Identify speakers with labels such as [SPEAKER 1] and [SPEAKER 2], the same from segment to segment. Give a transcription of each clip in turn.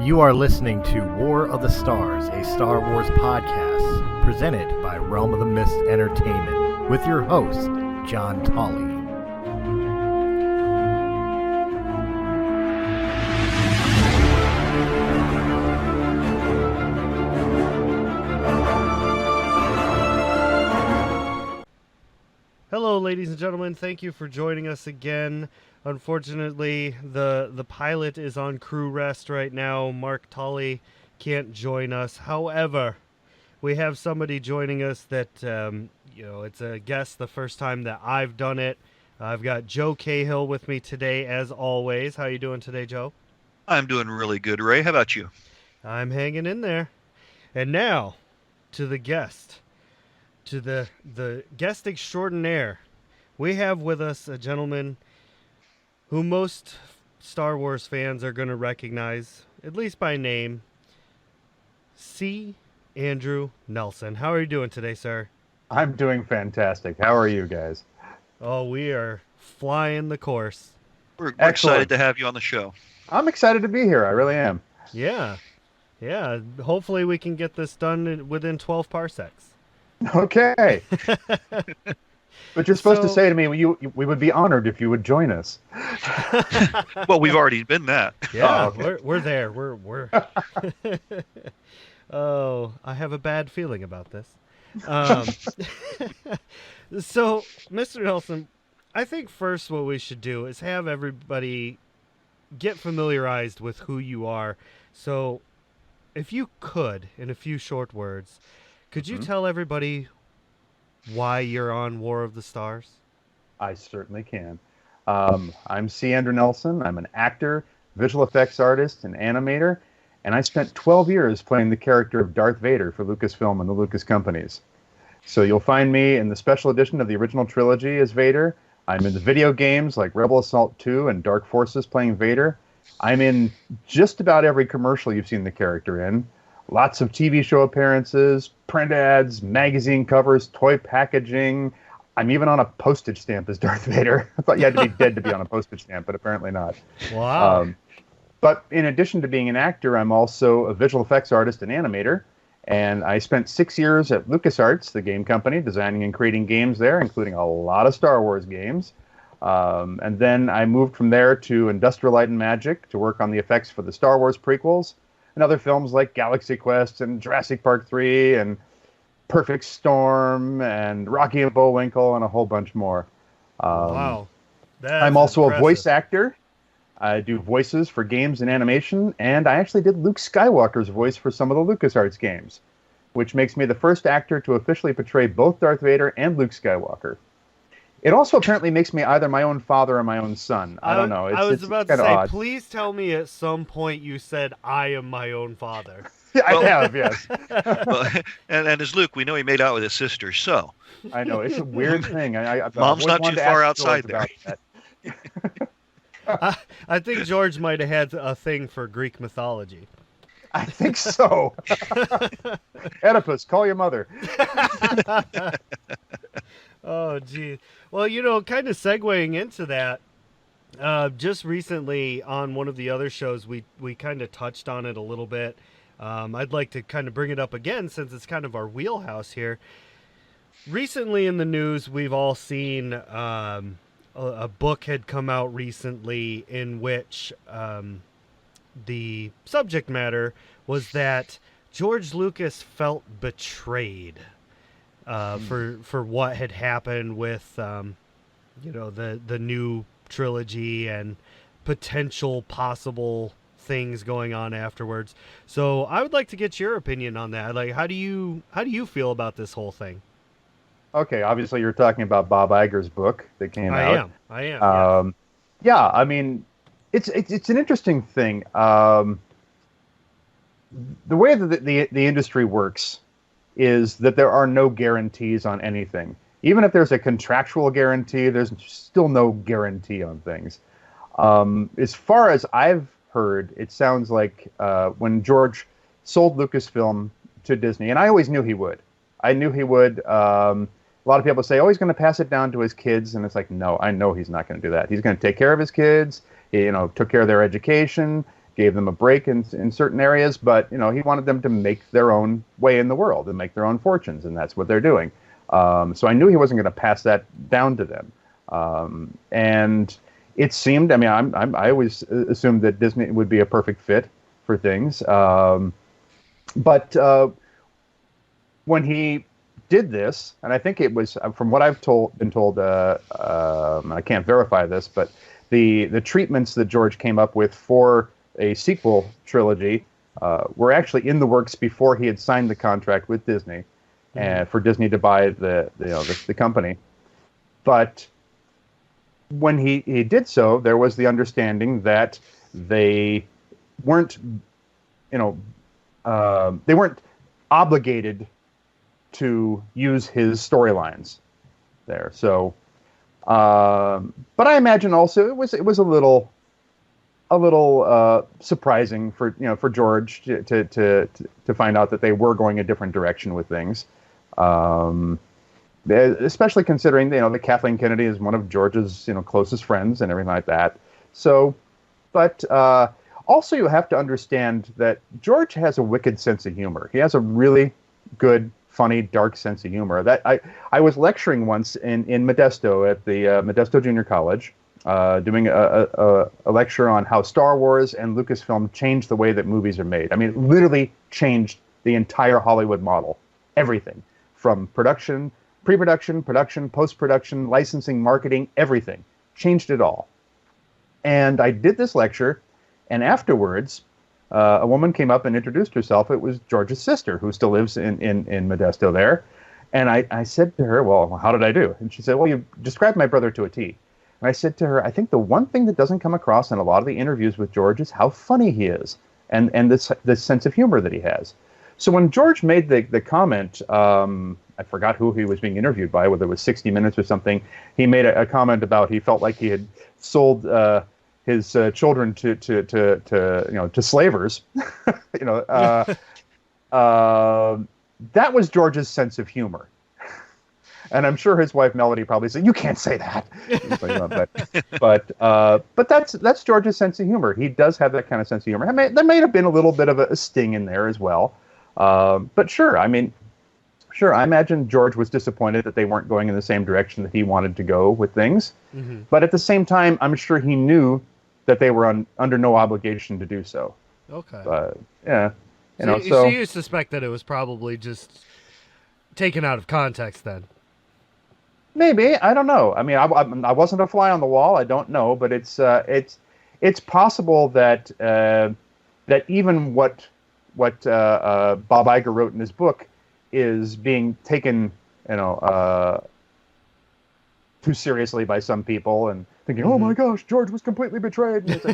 [SPEAKER 1] You are listening to War of the Stars, a Star Wars podcast presented by Realm of the Mist Entertainment with your host, John Tolley.
[SPEAKER 2] Hello, ladies and gentlemen. Thank you for joining us again. Unfortunately, the pilot is on crew rest right now. Mark Tolley can't join us. However, we have somebody joining us that, it's a guest the first time that I've done it. I've got Joe Cahill with me today, as always. How you doing today, Joe?
[SPEAKER 3] I'm doing really good, Ray. How about you?
[SPEAKER 2] I'm hanging in there. And now, to the guest. To the guest extraordinaire. We have with us a gentleman who most Star Wars fans are going to recognize, at least by name, C.Andrew Nelson. How are you doing today, sir?
[SPEAKER 4] I'm doing fantastic. How are you guys?
[SPEAKER 2] Oh, we are flying the course.
[SPEAKER 3] We're excited to have you on the show.
[SPEAKER 4] I'm excited to be here. I really am.
[SPEAKER 2] Yeah. Hopefully we can get this done within 12 parsecs.
[SPEAKER 4] Okay. But you're supposed to say to me, we would be honored if you would join us.
[SPEAKER 3] Well, we've already been that.
[SPEAKER 2] Yeah, okay. we're there. We're Oh, I have a bad feeling about this. So, Mr. Nelson, I think first what we should do is have everybody get familiarized with who you are. So, if you could, in a few short words, could you tell everybody why you're on War of the Stars?
[SPEAKER 4] I certainly can. I'm C.Andrew Nelson. I'm an actor, visual effects artist, and animator, and I spent 12 years playing the character of Darth Vader for Lucasfilm and the Lucas Companies. So you'll find me in the special edition of the original trilogy as Vader. I'm in the video games like Rebel Assault 2 and Dark Forces playing Vader. I'm in just about every commercial you've seen the character in. Lots of TV show appearances, print ads, magazine covers, toy packaging. I'm even on a postage stamp as Darth Vader. I thought you had to be dead to be on a postage stamp, but apparently not.
[SPEAKER 2] Wow.
[SPEAKER 4] But in addition to being an actor, I'm also a visual effects artist and animator. And I spent 6 years at LucasArts, the game company, designing and creating games there, including a lot of Star Wars games. And then I moved from there to Industrial Light and Magic to work on the effects for the Star Wars prequels and other films like Galaxy Quest and Jurassic Park 3 and Perfect Storm and Rocky and Bullwinkle and a whole bunch more.
[SPEAKER 2] Wow.
[SPEAKER 4] I'm also
[SPEAKER 2] impressive.
[SPEAKER 4] a voice actor. I do voices for games and animation, and I actually did Luke Skywalker's voice for some of the LucasArts games, which makes me the first actor to officially portray both Darth Vader and Luke Skywalker. It also apparently makes me either my own father or my own son. I don't know.
[SPEAKER 2] I was about to say,
[SPEAKER 4] odd.
[SPEAKER 2] Please tell me at some point you said, I am my own father.
[SPEAKER 4] Yeah, I have, yes.
[SPEAKER 3] Well, and as Luke, we know he made out with his sister, so.
[SPEAKER 4] I know. It's a weird thing.
[SPEAKER 3] Mom's not too far outside there.
[SPEAKER 2] I think George might have had a thing for Greek mythology.
[SPEAKER 4] I think so. Oedipus, call your mother.
[SPEAKER 2] Oh, gee. Well, kind of segueing into that, just recently on one of the other shows, we kind of touched on it a little bit. I'd like to kind of bring it up again since it's kind of our wheelhouse here. Recently in the news, we've all seen a book had come out recently in which the subject matter was that George Lucas felt betrayed for what had happened with the new trilogy and potential possible things going on afterwards. So I would like to get your opinion on that. Like, how do you feel about this whole thing?
[SPEAKER 4] Okay, obviously you're talking about Bob Iger's book that came out.
[SPEAKER 2] I am.
[SPEAKER 4] Yeah, I mean, it's an interesting thing. The way that the industry works is that there are no guarantees on anything. Even if there's a contractual guarantee, there's still no guarantee on things. As far as I've heard, it sounds like when George sold Lucasfilm to Disney, and I always knew he would. I knew he would. A lot of people say, oh, he's going to pass it down to his kids. And it's like, no, I know he's not going to do that. He's going to take care of his kids. He, took care of their education. gave them a break in certain areas, but he wanted them to make their own way in the world and make their own fortunes, and that's what they're doing. So I knew he wasn't going to pass that down to them. And it seemed, I always assumed that Disney would be a perfect fit for things. But when he did this, and I think it was, from what I've been told, I can't verify this, but the treatments that George came up with for a sequel trilogy were actually in the works before he had signed the contract with Disney, and for Disney to buy the company. But when he did so, there was the understanding that they weren't obligated to use his storylines there. So, but I imagine also it was a little surprising for George to find out that they were going a different direction with things. Especially considering that Kathleen Kennedy is one of George's closest friends and everything like that. So, but also you have to understand that George has a wicked sense of humor. He has a really good, funny, dark sense of humor. That I was lecturing once in Modesto at the Modesto Junior College, doing a lecture on how Star Wars and Lucasfilm changed the way that movies are made. I mean, it literally changed the entire Hollywood model. Everything from production, pre-production, production, post-production, licensing, marketing, everything. Changed it all. And I did this lecture, and afterwards, a woman came up and introduced herself. It was George's sister, who still lives in Modesto there. And I said to her, well, how did I do? And she said, well, you described my brother to a T. And I said to her, I think the one thing that doesn't come across in a lot of the interviews with George is how funny he is, and this sense of humor that he has. So when George made the comment, I forgot who he was being interviewed by, whether it was 60 Minutes or something, he made a comment about he felt like he had sold his children to slavers. That was George's sense of humor. And I'm sure his wife Melody probably said, "You can't say that." But that's George's sense of humor. He does have that kind of sense of humor. There may have been a little bit of a sting in there as well. But sure, I imagine George was disappointed that they weren't going in the same direction that he wanted to go with things. Mm-hmm. But at the same time, I'm sure he knew that they were under no obligation to do so.
[SPEAKER 2] Okay.
[SPEAKER 4] Yeah.
[SPEAKER 2] So you suspect that it was probably just taken out of context then?
[SPEAKER 4] Maybe. I don't know. I mean, I wasn't a fly on the wall. I don't know, but it's possible that that even what Bob Iger wrote in his book is being taken, too seriously by some people and thinking, "Oh my gosh, George was completely betrayed." And it's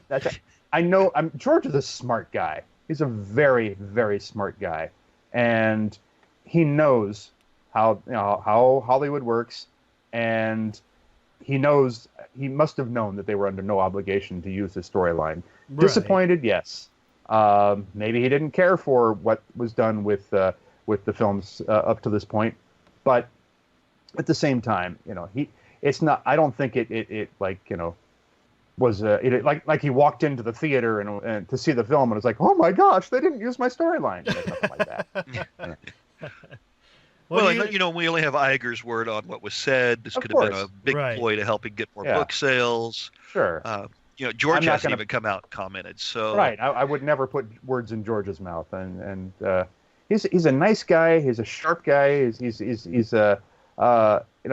[SPEAKER 4] like, I know. George is a smart guy. He's a very, very smart guy, and he knows how Hollywood works, and he must have known that they were under no obligation to use the storyline. Right. Disappointed, yes. Maybe he didn't care for what was done with the films up to this point, but at the same time, it's not. I don't think it was like he walked into the theater and to see the film and was like, "Oh my gosh, they didn't use my storyline." Nothing like that.
[SPEAKER 3] Well, we only have Iger's word on what was said. This could have been a big ploy to helping get more book sales.
[SPEAKER 4] Sure.
[SPEAKER 3] George hasn't even come out and commented. So
[SPEAKER 4] right, I would never put words in George's mouth, and he's a nice guy. He's a sharp guy. He's in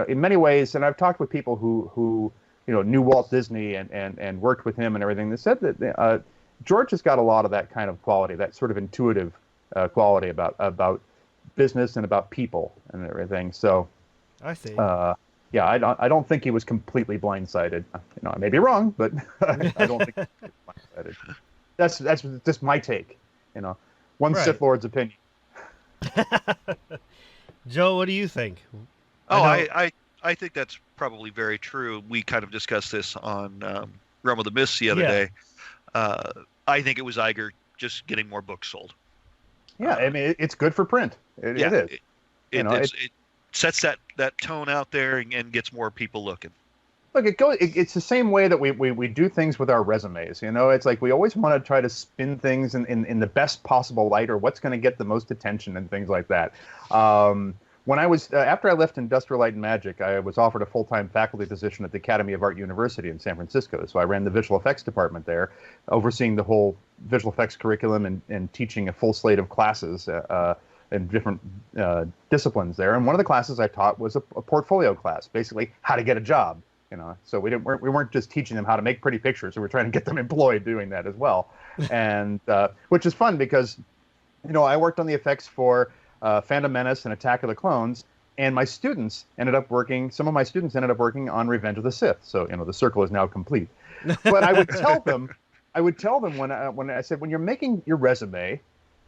[SPEAKER 4] many ways. And I've talked with people who knew Walt Disney and worked with him and everything. They said that George has got a lot of that kind of quality, that sort of intuitive quality about business and about people and everything. So
[SPEAKER 2] I see.
[SPEAKER 4] Yeah, I don't think he was completely blindsided. I may be wrong, but I don't think he was blindsided. That's just my take. One Sith Lord's opinion.
[SPEAKER 2] Joe, what do you think?
[SPEAKER 3] I think that's probably very true. We kind of discussed this on Realm of the Mist the other day. I think it was Iger just getting more books sold.
[SPEAKER 4] Yeah, I mean, it's good for print. It is.
[SPEAKER 3] It sets that tone out there and gets more people looking.
[SPEAKER 4] Look, it's the same way that we do things with our resumes. You know, it's like we always want to try to spin things in the best possible light, or what's going to get the most attention and things like that. When I was after I left Industrial Light and Magic, I was offered a full-time faculty position at the Academy of Art University in San Francisco. So I ran the visual effects department there, overseeing the whole visual effects curriculum and teaching a full slate of classes in different disciplines there. And one of the classes I taught was a portfolio class, basically how to get a job. You know, so we weren't just teaching them how to make pretty pictures. We were trying to get them employed doing that as well, and which is fun because, you know, I worked on the effects for Phantom Menace and Attack of the Clones, and my students ended up working. Some of my students ended up working on Revenge of the Sith. So, you know, the circle is now complete. But I would tell them when I said, when you're making your resume,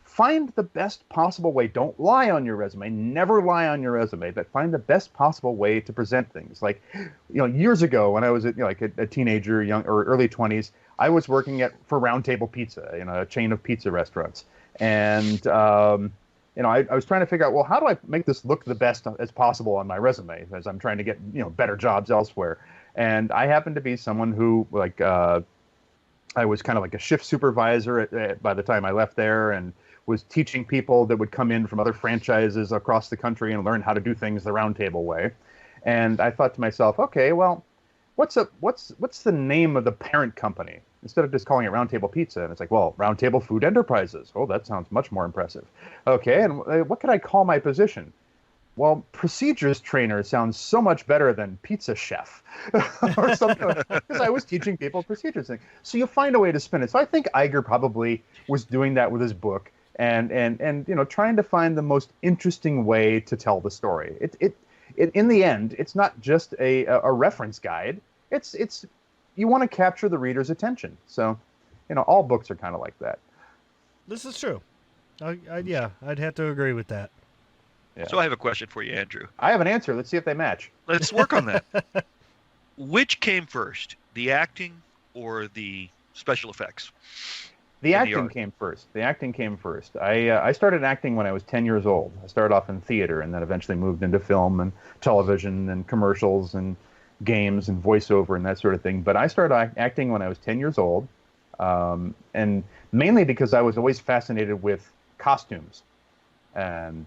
[SPEAKER 4] find the best possible way. Don't lie on your resume. Never lie on your resume, but find the best possible way to present things. Like, you know, years ago when I was like a teenager, young or early 20s, I was working for Round Table Pizza, you know, a chain of pizza restaurants. And, you know, I was trying to figure out, well, how do I make this look the best as possible on my resume as I'm trying to get, you know, better jobs elsewhere. And I happened to be someone who, like, I was kind of like a shift supervisor by the time I left there, and was teaching people that would come in from other franchises across the country and learn how to do things the Round Table way. And I thought to myself, okay, well, what's the name of the parent company instead of just calling it Round Table Pizza? And it's like, well, Round Table Food Enterprises. Oh, that sounds much more impressive. Okay, and what could I call my position? Well, procedures trainer sounds so much better than pizza chef or something, because I was teaching people procedures. So you find a way to spin it. So I think Iger probably was doing that with his book. And you know, trying to find the most interesting way to tell the story. It in the end, it's not just a reference guide. It's you want to capture the reader's attention. So, you know, all books are kind of like that.
[SPEAKER 2] This is true. Yeah, I'd have to agree with that.
[SPEAKER 3] Yeah. So I have a question for you, Andrew.
[SPEAKER 4] I have an answer. Let's see if they match. Let's
[SPEAKER 3] work on that. Which came first, the acting or the special effects?
[SPEAKER 4] The acting came first. I started acting when I was 10 years old. I started off in theater and then eventually moved into film and television and commercials and games and voiceover and that sort of thing. But I started acting when I was 10 years old, and mainly because I was always fascinated with costumes. And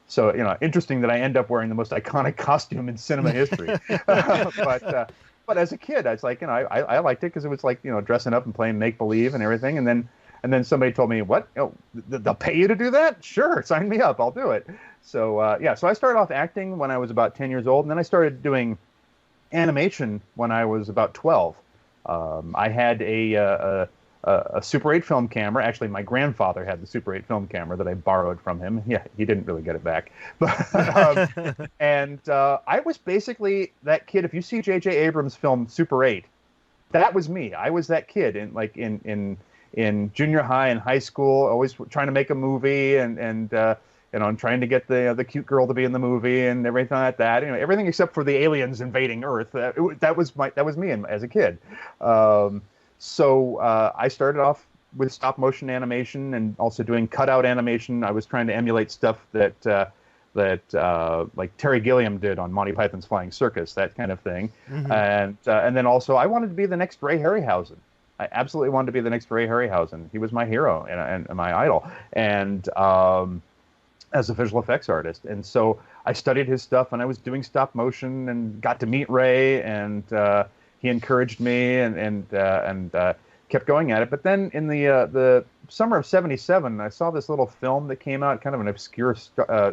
[SPEAKER 4] so, you know, interesting that I end up wearing the most iconic costume in cinema history. But as a kid, I was like, you know, I liked it because it was like, you know, dressing up and playing make-believe and everything. And then somebody told me, what? Oh, they'll pay you to do that? Sure, sign me up. I'll do it. So, yeah, so I started off acting when I was about 10 years old. And then I started doing animation when I was about 12. I had a Super 8 film camera. Actually, my grandfather had the Super 8 film camera that I borrowed from him. Yeah, he didn't really get it back. But, and I was basically that kid. If you see J.J. Abrams' film Super 8, that was me. I was that kid in junior high and high school, always trying to make a movie and you know, I'm trying to get the cute girl to be in the movie and everything like that. You know, everything except for the aliens invading Earth. That was me as a kid. So I started off with stop motion animation and also doing cutout animation. I was trying to emulate stuff that like Terry Gilliam did on Monty Python's Flying Circus, that kind of thing. Mm-hmm. And then also I wanted to be the next Ray Harryhausen. I absolutely wanted to be the next Ray Harryhausen. He was my hero and my idol. And as a visual effects artist. And so I studied his stuff and I was doing stop motion and got to meet Ray, and he encouraged me and kept going at it. But then in the summer of '77, I saw this little film that came out, kind of an obscure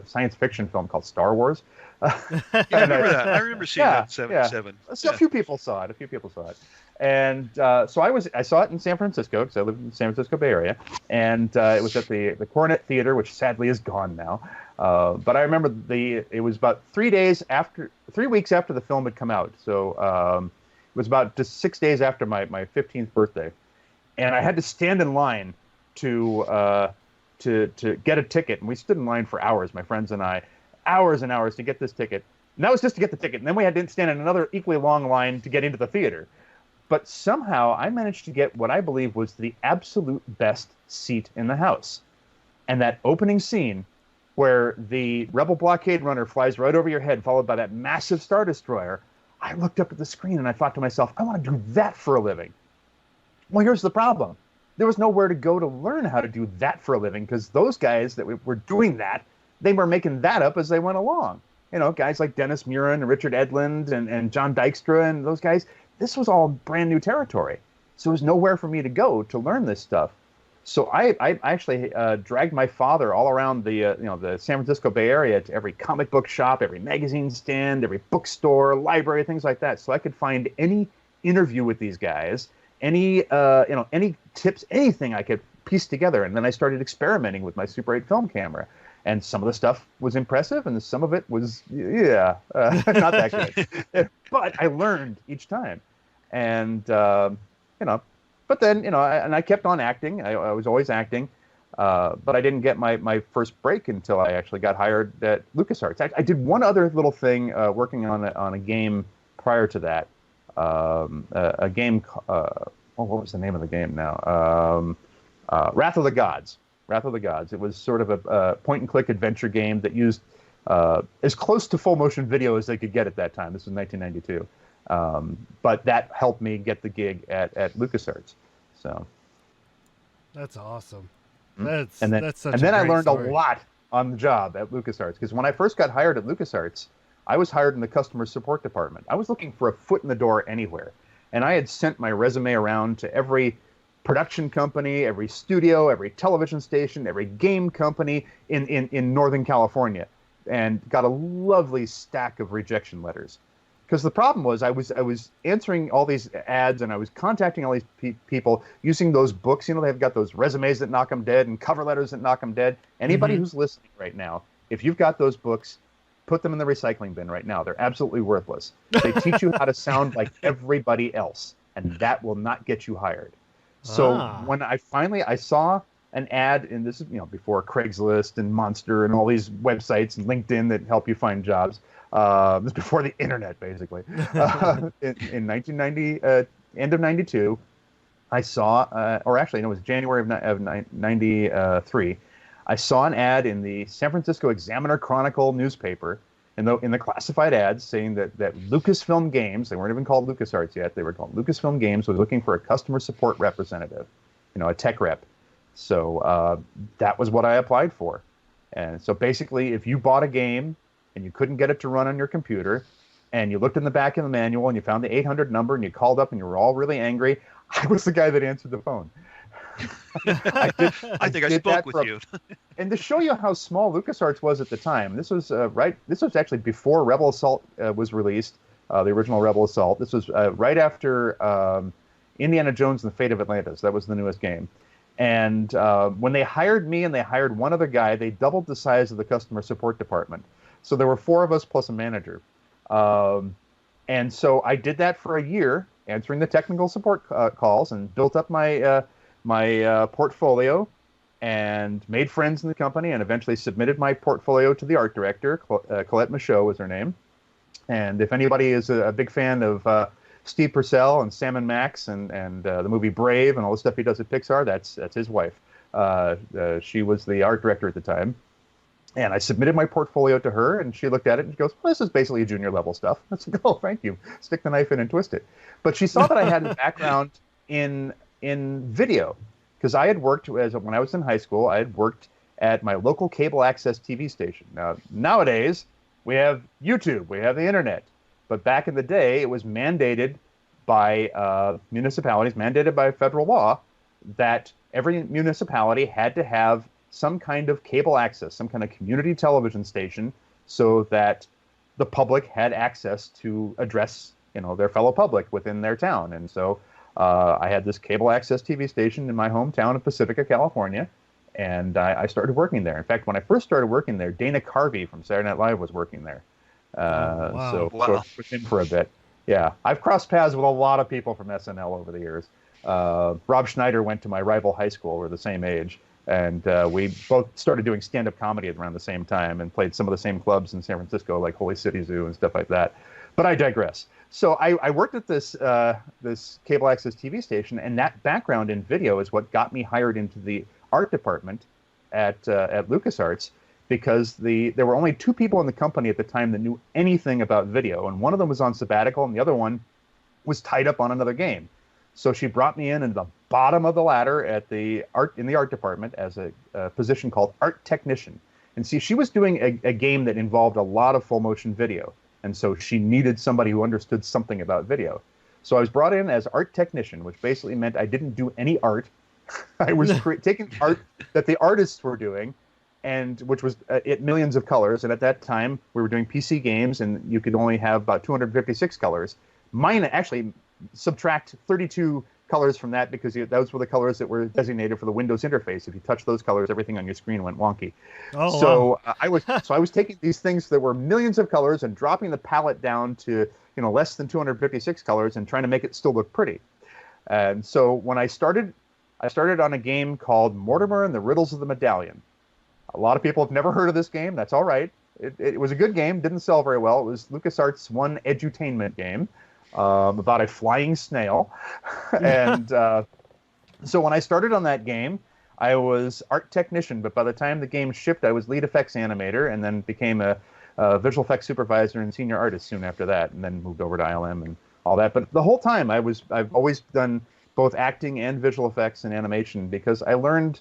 [SPEAKER 4] science fiction film called Star Wars.
[SPEAKER 3] Yeah, I remember that. I remember seeing that in '77.
[SPEAKER 4] Yeah. So a few people saw it. And so I saw it in San Francisco, because I lived in the San Francisco Bay Area, and it was at the Coronet Theater, which sadly is gone now. But I remember it was about 3 weeks after the film had come out. So it was about just 6 days after my 15th birthday, and I had to stand in line to get a ticket, and we stood in line for hours, my friends and I, hours and hours to get this ticket. And that was just to get the ticket, and then we had to stand in another equally long line to get into the theater. But somehow I managed to get what I believe was the absolute best seat in the house. And that opening scene where the Rebel blockade runner flies right over your head, followed by that massive Star Destroyer, I looked up at the screen and I thought to myself, I want to do that for a living. Well, here's the problem. There was nowhere to go to learn how to do that for a living because those guys that were doing that, they were making that up as they went along. Guys like Dennis Muren and Richard Edlund and John Dykstra and those guys, this was all brand new territory. So there was nowhere for me to go to learn this stuff. So I actually dragged my father all around the San Francisco Bay Area to every comic book shop, every magazine stand, every bookstore, library, things like that, so I could find any interview with these guys, any tips, anything I could piece together. And then I started experimenting with my Super 8 film camera. And some of the stuff was impressive, and some of it was, not that good. But I learned each time. And, but then, I kept on acting. I was always acting. But I didn't get my first break until I actually got hired at LucasArts. I did one other little thing working on a game prior to that. A game, what was the name of the game now? Wrath of the Gods. Wrath of the Gods. It was sort of a point-and-click adventure game that used as close to full-motion video as they could get at that time. This was 1992. But that helped me get the gig at LucasArts. So
[SPEAKER 2] that's awesome.
[SPEAKER 4] That's
[SPEAKER 2] such
[SPEAKER 4] and then
[SPEAKER 2] a
[SPEAKER 4] I
[SPEAKER 2] great
[SPEAKER 4] learned
[SPEAKER 2] story.
[SPEAKER 4] a lot on the job at LucasArts, because when I first got hired at LucasArts, I was hired in the customer support department. I was looking for a foot in the door anywhere, and I had sent my resume around to every production company, every studio, every television station, every game company in Northern California, and got a lovely stack of rejection letters. Because the problem was I was answering all these ads, and I was contacting all these people using those books. They've got those resumes that knock them dead and cover letters that knock them dead. Anybody who's listening right now, if you've got those books, put them in the recycling bin right now. They're absolutely worthless. They teach you how to sound like everybody else, and that will not get you hired. So when I saw an ad, and this is before Craigslist and Monster and all these websites and LinkedIn that help you find jobs. This is before the internet, basically. In 1990, end of 92, I saw, or actually, no, it was January of 93. I saw an ad in the San Francisco Examiner Chronicle newspaper, in the classified ads, saying that Lucasfilm Games, they weren't even called LucasArts yet, they were called Lucasfilm Games, was looking for a customer support representative, a tech rep. So that was what I applied for. And so basically, if you bought a game and you couldn't get it to run on your computer, and you looked in the back of the manual and you found the 800 number and you called up and you were all really angry, I was the guy that answered the phone.
[SPEAKER 3] I think I spoke with you.
[SPEAKER 4] And to show you how small LucasArts was at the time, this was actually before Rebel Assault was released, the original Rebel Assault. This was right after Indiana Jones and the Fate of Atlantis. That was the newest game. And when they hired me and they hired one other guy, they doubled the size of the customer support department. So there were 4 of us plus a manager. And so I did that for a year, answering the technical support calls, and built up my portfolio and made friends in the company, and eventually submitted my portfolio to the art director. Colette Michaud was her name. And if anybody is a big fan of Steve Purcell and Sam and Max and the movie Brave and all the stuff he does at Pixar, that's his wife. She was the art director at the time. And I submitted my portfolio to her, and she looked at it and she goes, well, this is basically junior level stuff. I said, oh, thank you. Stick the knife in and twist it. But she saw that I had a background in video, because I had worked, when I was in high school, I had worked at my local cable access TV station. Now, nowadays, we have YouTube, we have the internet. But back in the day, it was mandated by municipalities, mandated by federal law, that every municipality had to have some kind of cable access, some kind of community television station, so that the public had access to address, their fellow public within their town. And so I had this cable access TV station in my hometown of Pacifica, California, and I started working there. In fact, when I first started working there, Dana Carvey from Saturday Night Live was working there. So with him for a bit. Yeah, I've crossed paths with a lot of people from SNL over the years. Rob Schneider went to my rival high school. We're the same age. And we both started doing stand-up comedy at around the same time and played some of the same clubs in San Francisco, like Holy City Zoo and stuff like that. But I digress. So I worked at this cable access TV station, and that background in video is what got me hired into the art department at LucasArts, because there were only 2 people in the company at the time that knew anything about video, and one of them was on sabbatical, and the other one was tied up on another game. So she brought me in at the bottom of the ladder in the art department as a position called art technician. And see, she was doing a game that involved a lot of full motion video, and so she needed somebody who understood something about video. So I was brought in as art technician, which basically meant I didn't do any art. I was taking art that the artists were doing, and which was at millions of colors. And at that time, we were doing PC games, and you could only have about 256 colors. Mine actually subtract 32 colors from that because those were the colors that were designated for the Windows interface. If you touch those colors, everything on your screen went wonky.
[SPEAKER 2] Oh,
[SPEAKER 4] so
[SPEAKER 2] wow.
[SPEAKER 4] I was taking these things that were millions of colors and dropping the palette down to less than 256 colors and trying to make it still look pretty. And so when I started on a game called Mortimer and the Riddles of the Medallion. A lot of people have never heard of this game. That's all right. It was a good game. Didn't sell very well. It was LucasArts' one edutainment game about a flying snail. And so when I started on that game, I was art technician. But by the time the game shipped, I was lead effects animator and then became a visual effects supervisor and senior artist soon after that, and then moved over to ILM and all that. But the whole time, I've always done both acting and visual effects and animation because I learned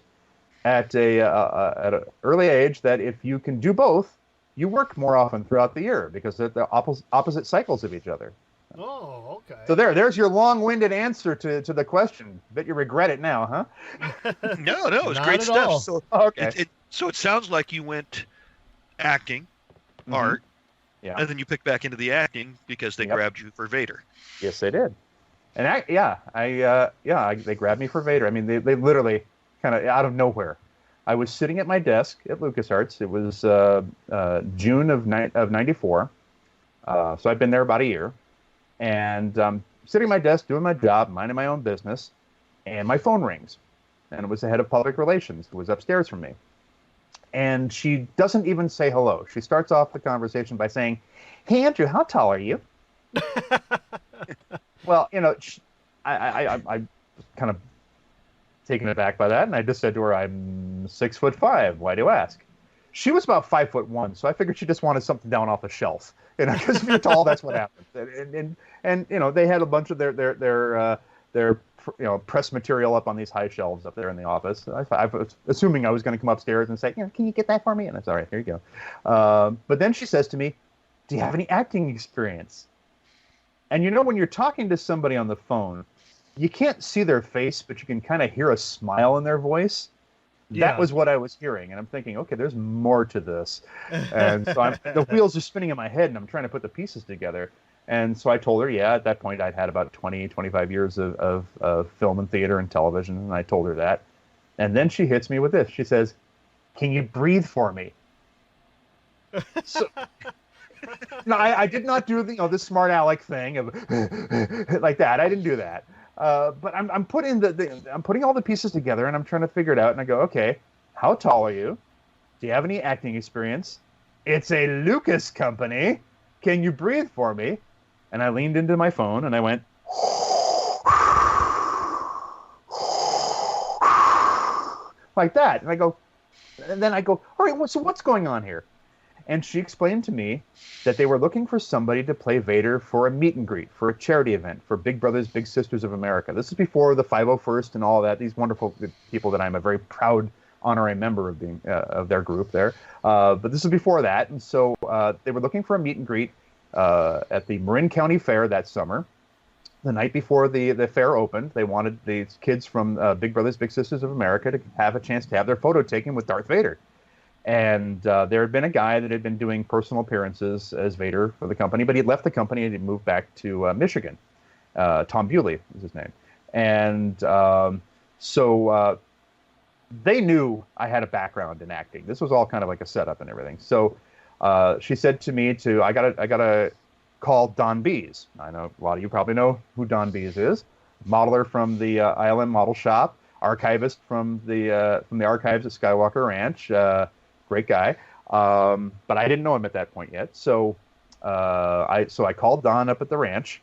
[SPEAKER 4] at an early age that if you can do both, you work more often throughout the year because they're the opposite cycles of each other.
[SPEAKER 2] Oh, okay.
[SPEAKER 4] So there's your long-winded answer to the question. Bet you regret it now, huh?
[SPEAKER 3] No, it was
[SPEAKER 2] Not
[SPEAKER 3] great
[SPEAKER 2] at
[SPEAKER 3] stuff.
[SPEAKER 2] all.
[SPEAKER 3] So,
[SPEAKER 4] Okay.
[SPEAKER 3] so it sounds like you went acting, art,
[SPEAKER 4] Yeah.
[SPEAKER 3] and then you picked back into the acting because they grabbed you for Vader.
[SPEAKER 4] Yes, they did. And they grabbed me for Vader. I mean, they literally kind of out of nowhere. I was sitting at my desk at LucasArts. It was June of '94. So I'd been there about a year. And sitting at my desk, doing my job, minding my own business, and my phone rings. And it was the head of public relations who was upstairs from me. And she doesn't even say hello. She starts off the conversation by saying, "Hey, Andrew, how tall are you?" Well, I kind of taken aback by that, and I just said to her, "I'm 6'5". Why do you ask?" She was about 5'1", so I figured she just wanted something down off a shelf. Because if you're tall, that's what happens. And they had a bunch of their press material up on these high shelves up there in the office. I was assuming I was going to come upstairs and say, "Can you get that for me?" And I said, "All right, here you go." But then she says to me, "Do you have any acting experience?" And when you're talking to somebody on the phone, you can't see their face, but you can kind of hear a smile in their voice.
[SPEAKER 2] Yeah.
[SPEAKER 4] That was what I was hearing. And I'm thinking, okay, there's more to this. And so the wheels are spinning in my head, and I'm trying to put the pieces together. And so I told her, at that point, I'd had about 20, 25 years of film and theater and television. And I told her that. And then she hits me with this. She says, "Can you breathe for me?" So, no, I did not do the smart aleck thing of like that. I didn't do that. But I'm putting I'm putting all the pieces together, and I'm trying to figure it out. And I go, okay, how tall are you? Do you have any acting experience? It's a Lucas company. Can you breathe for me? And I leaned into my phone and I went like that. And then I go, all right, so what's going on here? And she explained to me that they were looking for somebody to play Vader for a meet and greet, for a charity event, for Big Brothers Big Sisters of America. This is before the 501st and all that. These wonderful people that I'm a very proud honorary member of being of their group there. But this is before that, and so they were looking for a meet and greet at the Marin County Fair that summer. The night before the fair opened, they wanted these kids from Big Brothers Big Sisters of America to have a chance to have their photo taken with Darth Vader. And there had been a guy that had been doing personal appearances as Vader for the company, but he'd left the company and he'd moved back to Michigan. Tom Bewley was his name. And so they knew I had a background in acting. This was all kind of like a setup and everything. So she said to me, I gotta call Don Bees. I know a lot of you probably know who Don Bees is. Modeler from the ILM model shop, archivist from the archives at Skywalker Ranch. Great guy, but I didn't know him at that point yet. So I called Don up at the ranch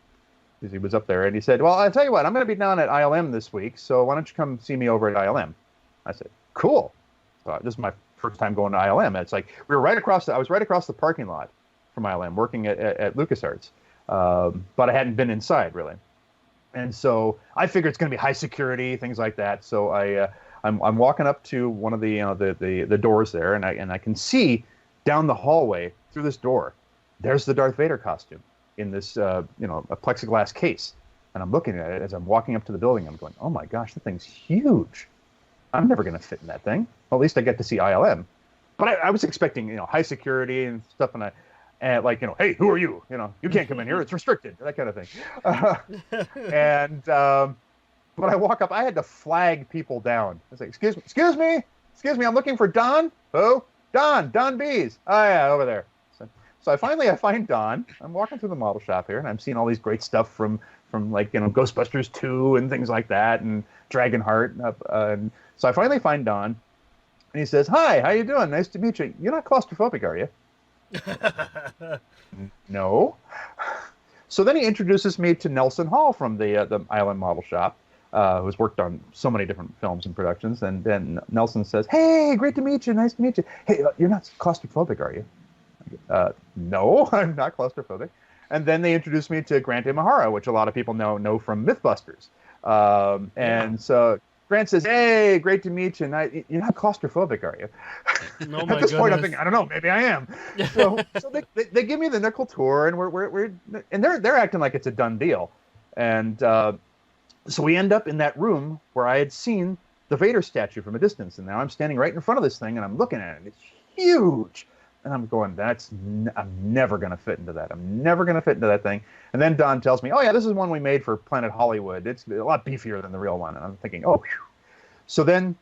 [SPEAKER 4] because he was up there, and he said, "Well, I'll tell you what, I'm going to be down at ILM this week, so why don't you come see me over at ILM?" I said, "Cool." So this is my first time going to ILM. And it's like I was right across the parking lot from ILM, working at LucasArts, but I hadn't been inside really. And so I figured it's going to be high security, things like that. So I'm walking up to one of the doors there, and I can see down the hallway through this door, there's the Darth Vader costume in this a plexiglass case. And I'm looking at it as I'm walking up to the building. I'm going, oh my gosh, that thing's huge. I'm never going to fit in that thing. Well, at least I get to see ILM. But I was expecting, high security and stuff, and hey, who are you? You can't come in here. It's restricted. That kind of thing. But I walk up. I had to flag people down. I was like, excuse me. I'm looking for Don. Who? Don Bees. Oh yeah, over there. So I find Don. I'm walking through the model shop here, and I'm seeing all these great stuff from Ghostbusters 2 and things like that, and Dragonheart. And so I finally find Don, and he says, "Hi, how you doing? Nice to meet you. You're not claustrophobic, are you?" No. So then he introduces me to Nelson Hall from the Island Model Shop, who's worked on so many different films and productions. And then Nelson says, "Hey, great to meet you. Nice to meet you. Hey, you're not claustrophobic, are you?" No, I'm not claustrophobic. And then they introduced me to Grant Imahara, which a lot of people know from Mythbusters. So Grant says, "Hey, great to meet you. You're not claustrophobic, are you?"
[SPEAKER 2] Oh,
[SPEAKER 4] At this point, I'm thinking, I don't know, maybe I am. So they give me the nickel tour, and they're acting like it's a done deal. And so we end up in that room where I had seen the Vader statue from a distance, and now I'm standing right in front of this thing, and I'm looking at it. And it's huge. And I'm going, I'm never going to fit into that. I'm never going to fit into that thing. And then Don tells me, "Oh, yeah, this is one we made for Planet Hollywood. It's a lot beefier than the real one." And I'm thinking, oh, whew. So then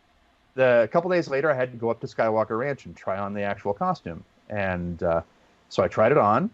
[SPEAKER 4] a couple days later, I had to go up to Skywalker Ranch and try on the actual costume. And so I tried it on.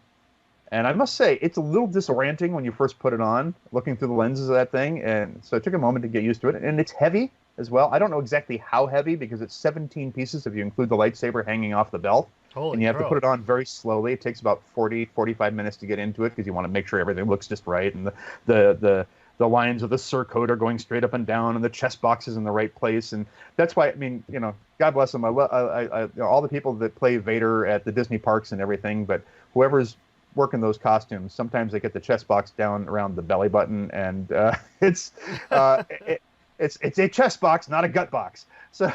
[SPEAKER 4] And I must say, it's a little disorienting when you first put it on, looking through the lenses of that thing. And so it took a moment to get used to it. And it's heavy as well. I don't know exactly how heavy, because it's 17 pieces if you include the lightsaber hanging off the belt. And you have to put it on very slowly. It takes about 45 minutes to get into it, because you want to make sure everything looks just right, and the lines of the surcoat are going straight up and down, and the chest box is in the right place. And that's why, God bless them. All the people that play Vader at the Disney parks and everything, but whoever's working those costumes, sometimes they get the chest box down around the belly button, and it's a chest box, not a gut box. So,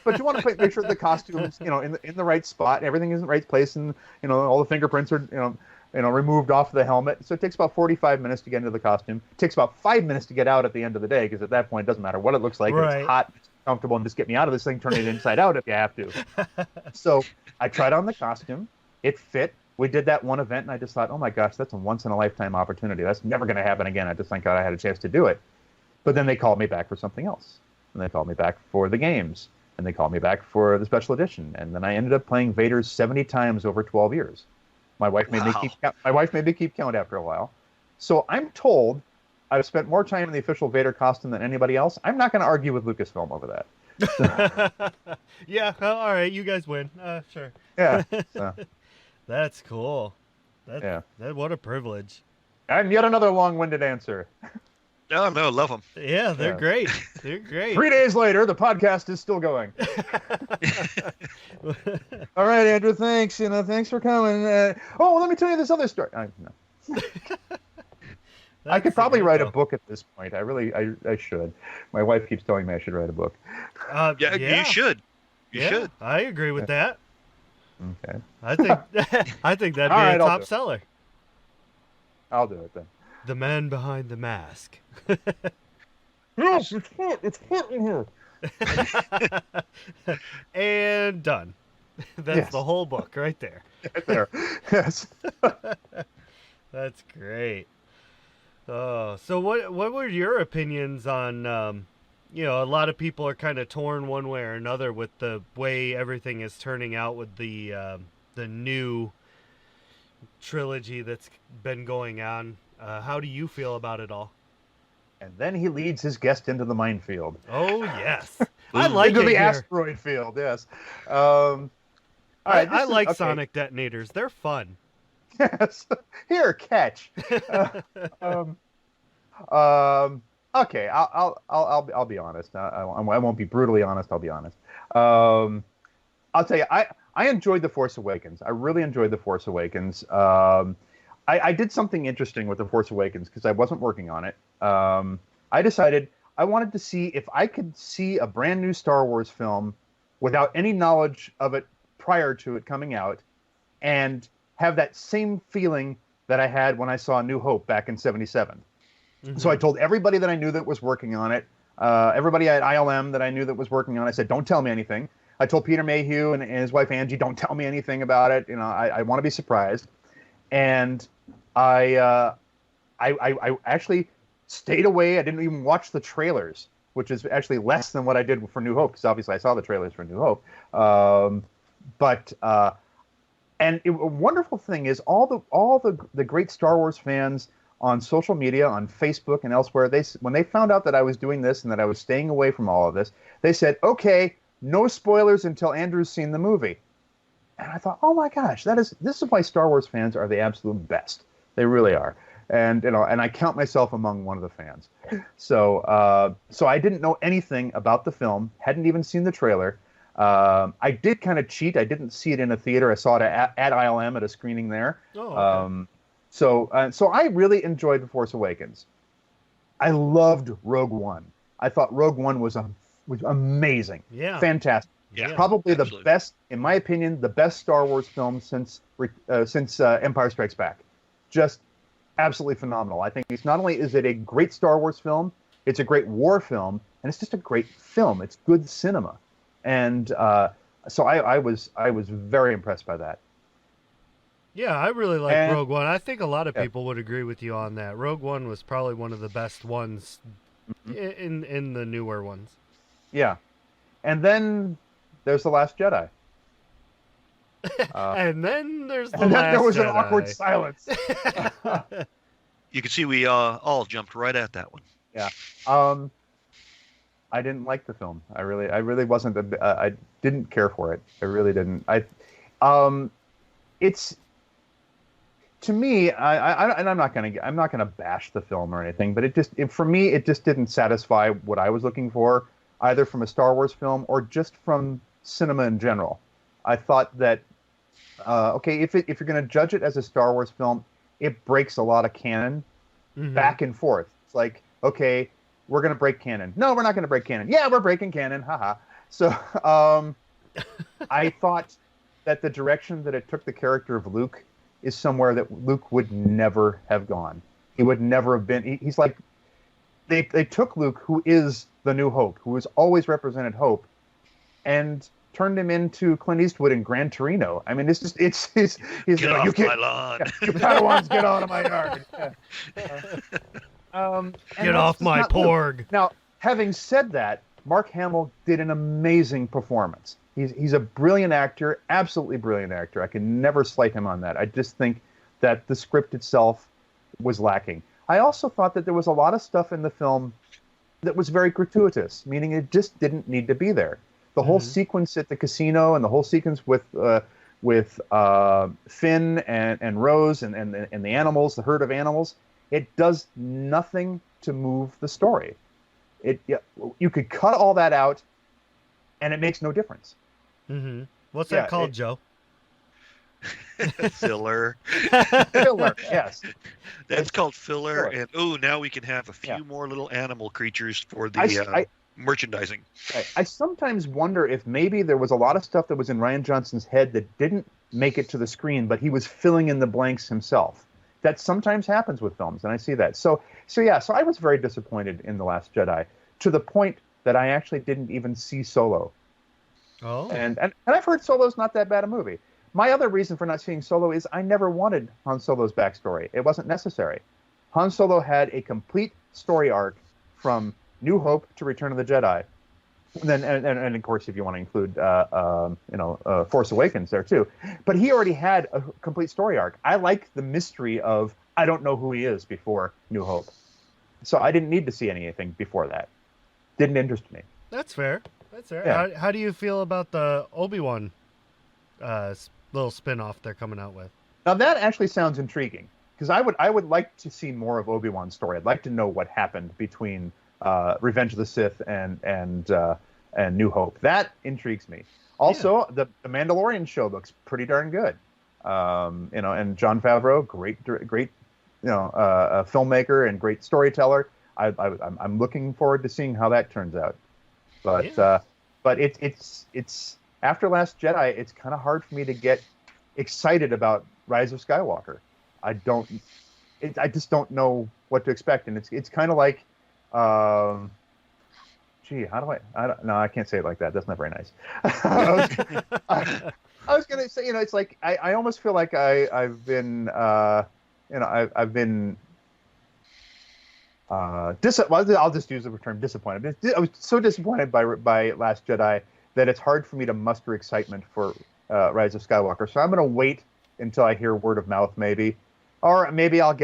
[SPEAKER 4] but you want to make sure the costume's, in the right spot, everything is in the right place, and all the fingerprints are, removed off the helmet. So it takes about 45 minutes to get into the costume. It takes about 5 minutes to get out at the end of the day, because at that point it doesn't matter what it looks like. Right. It's hot, it's comfortable, and just get me out of this thing, turn it inside out if you have to. So I tried on the costume. It fit. We did that one event, and I just thought, oh my gosh, that's a once-in-a-lifetime opportunity. That's never going to happen again. I just thank God I had a chance to do it. But then they called me back for something else. And they called me back for the games. And they called me back for the special edition. And then I ended up playing Vader 70 times over 12 years. My wife made me keep count after a while. So I'm told I've spent more time in the official Vader costume than anybody else. I'm not going to argue with Lucasfilm over that.
[SPEAKER 2] Yeah, all right, you guys win. Sure.
[SPEAKER 4] Yeah. So.
[SPEAKER 2] That's cool. What a privilege.
[SPEAKER 4] And yet another long-winded answer.
[SPEAKER 3] Oh, no, love them.
[SPEAKER 2] Yeah, they're great. They're great.
[SPEAKER 4] 3 days later, the podcast is still going. All right, Andrew, thanks. Thanks for coming. Let me tell you this other story. No. I could probably write a book at this point. I should. My wife keeps telling me I should write a book.
[SPEAKER 3] Yeah, you should. You should.
[SPEAKER 2] I agree with that.
[SPEAKER 4] Okay.
[SPEAKER 2] I think that'd be a top seller.
[SPEAKER 4] I'll do it then.
[SPEAKER 2] The man behind the mask.
[SPEAKER 4] Yes, it's hot in here.
[SPEAKER 2] And done. That's the whole book right there.
[SPEAKER 4] Right there. Yes.
[SPEAKER 2] That's great. Oh, so what were your opinions on a lot of people are kind of torn one way or another with the way everything is turning out with the new trilogy that's been going on. How do you feel about it all?
[SPEAKER 4] And then he leads his guest into the minefield.
[SPEAKER 2] Oh, yes. I like
[SPEAKER 4] into
[SPEAKER 2] it
[SPEAKER 4] the
[SPEAKER 2] here.
[SPEAKER 4] asteroid field, yes. All right,
[SPEAKER 2] I like sonic detonators. They're fun.
[SPEAKER 4] Yes. Here, catch. Okay, I'll be honest. I won't be brutally honest. I'll be honest. I'll tell you, I enjoyed The Force Awakens. I really enjoyed The Force Awakens. I did something interesting with The Force Awakens because I wasn't working on it. I decided I wanted to see if I could see a brand new Star Wars film without any knowledge of it prior to it coming out and have that same feeling that I had when I saw New Hope back in 77. Mm-hmm. So I told everybody that I knew that was working on it, everybody at ILM that I knew that was working on it, I said, don't tell me anything. I told Peter Mayhew and his wife Angie, don't tell me anything about it. I want to be surprised. And I actually stayed away. I didn't even watch the trailers, which is actually less than what I did for New Hope, because obviously I saw the trailers for New Hope. And a wonderful thing is all the great Star Wars fans on social media, on Facebook and elsewhere, when they found out that I was doing this and that I was staying away from all of this, they said, okay, no spoilers until Andrew's seen the movie. And I thought, oh my gosh, this is why Star Wars fans are the absolute best. They really are. And and I count myself among one of the fans. So I didn't know anything about the film, hadn't even seen the trailer. I did kind of cheat. I didn't see it in a theater. I saw it at ILM at a screening there. Oh, okay. So I really enjoyed The Force Awakens. I loved Rogue One. I thought Rogue One was amazing. Yeah. Fantastic. Yeah, probably absolutely. The best, in my opinion, the best Star Wars film since Empire Strikes Back. Just absolutely phenomenal. I think it's not only is it a great Star Wars film, it's a great war film, and it's just a great film. It's good cinema. And so I was very impressed by that.
[SPEAKER 2] Yeah, I really like Rogue One. I think a lot of people would agree with you on that. Rogue One was probably one of the best ones in the newer ones.
[SPEAKER 4] Yeah. And then there's The Last Jedi.
[SPEAKER 2] And then there's The
[SPEAKER 4] and
[SPEAKER 2] Last
[SPEAKER 4] then there was
[SPEAKER 2] Jedi.
[SPEAKER 4] An awkward silence.
[SPEAKER 3] You can see we all jumped right at that one.
[SPEAKER 4] Yeah. I didn't like the film. I really wasn't. I didn't care for it. I really didn't. It's to me. And I'm not gonna bash the film or anything, but for me it just didn't satisfy what I was looking for, either from a Star Wars film or just from cinema in general. I thought that okay, if you're gonna judge it as a Star Wars film, it breaks a lot of canon back and forth. It's like, okay, we're going to break canon. No, we're not going to break canon. Yeah, we're breaking canon. Haha. So I thought that the direction that it took the character of Luke is somewhere that Luke would never have gone. He would never have been. He's like, they took Luke, who is the New Hope, who has always represented hope, and turned him into Clint Eastwood in Gran Torino. I mean, he's
[SPEAKER 3] get off my lawn.
[SPEAKER 4] You Padawans, get out of my yard.
[SPEAKER 2] Get off my porg.
[SPEAKER 4] Luke. Now, having said that, Mark Hamill did an amazing performance. He's a brilliant actor, absolutely brilliant actor. I can never slight him on that. I just think that the script itself was lacking. I also thought that there was a lot of stuff in the film that was very gratuitous, meaning it just didn't need to be there. The whole sequence at the casino and the whole sequence with Finn and Rose and the animals, the herd of animals, it does nothing to move the story. You could cut all that out, and it makes no difference.
[SPEAKER 2] Mm-hmm. What's that called, Joe?
[SPEAKER 3] Filler.
[SPEAKER 4] Filler, yes.
[SPEAKER 3] That's called filler. And now we can have a few more little animal creatures for the merchandising.
[SPEAKER 4] I sometimes wonder if maybe there was a lot of stuff that was in Rian Johnson's head that didn't make it to the screen, but he was filling in the blanks himself. That sometimes happens with films, and I see that. So I was very disappointed in The Last Jedi, to the point that I actually didn't even see Solo.
[SPEAKER 2] Oh.
[SPEAKER 4] And I've heard Solo's not that bad a movie. My other reason for not seeing Solo is I never wanted Han Solo's backstory. It wasn't necessary. Han Solo had a complete story arc from New Hope to Return of the Jedi. And then, and of course, if you want to include, Force Awakens there too. But he already had a complete story arc. I like the mystery of, I don't know who he is before New Hope. So I didn't need to see anything before that. Didn't interest me.
[SPEAKER 2] That's fair.
[SPEAKER 4] Yeah.
[SPEAKER 2] How do you feel about the Obi-Wan little spin-off they're coming out with?
[SPEAKER 4] Now that actually sounds intriguing, because I would like to see more of Obi-Wan's story. I'd like to know what happened between Revenge of the Sith and and New Hope. That intrigues me. Also, the Mandalorian show looks pretty darn good. And Jon Favreau, great, a filmmaker and great storyteller. I'm looking forward to seeing how that turns out. But it's after Last Jedi, it's kind of hard for me to get excited about Rise of Skywalker. I just don't know what to expect, and it's kind of like, how do I can't say it like that. That's not very nice. I was gonna say, it's like I almost feel like I've been I'll just use the term disappointed. I was so disappointed by Last Jedi that it's hard for me to muster excitement for Rise of Skywalker. So I'm going to wait until I hear word of mouth, maybe, or maybe I'll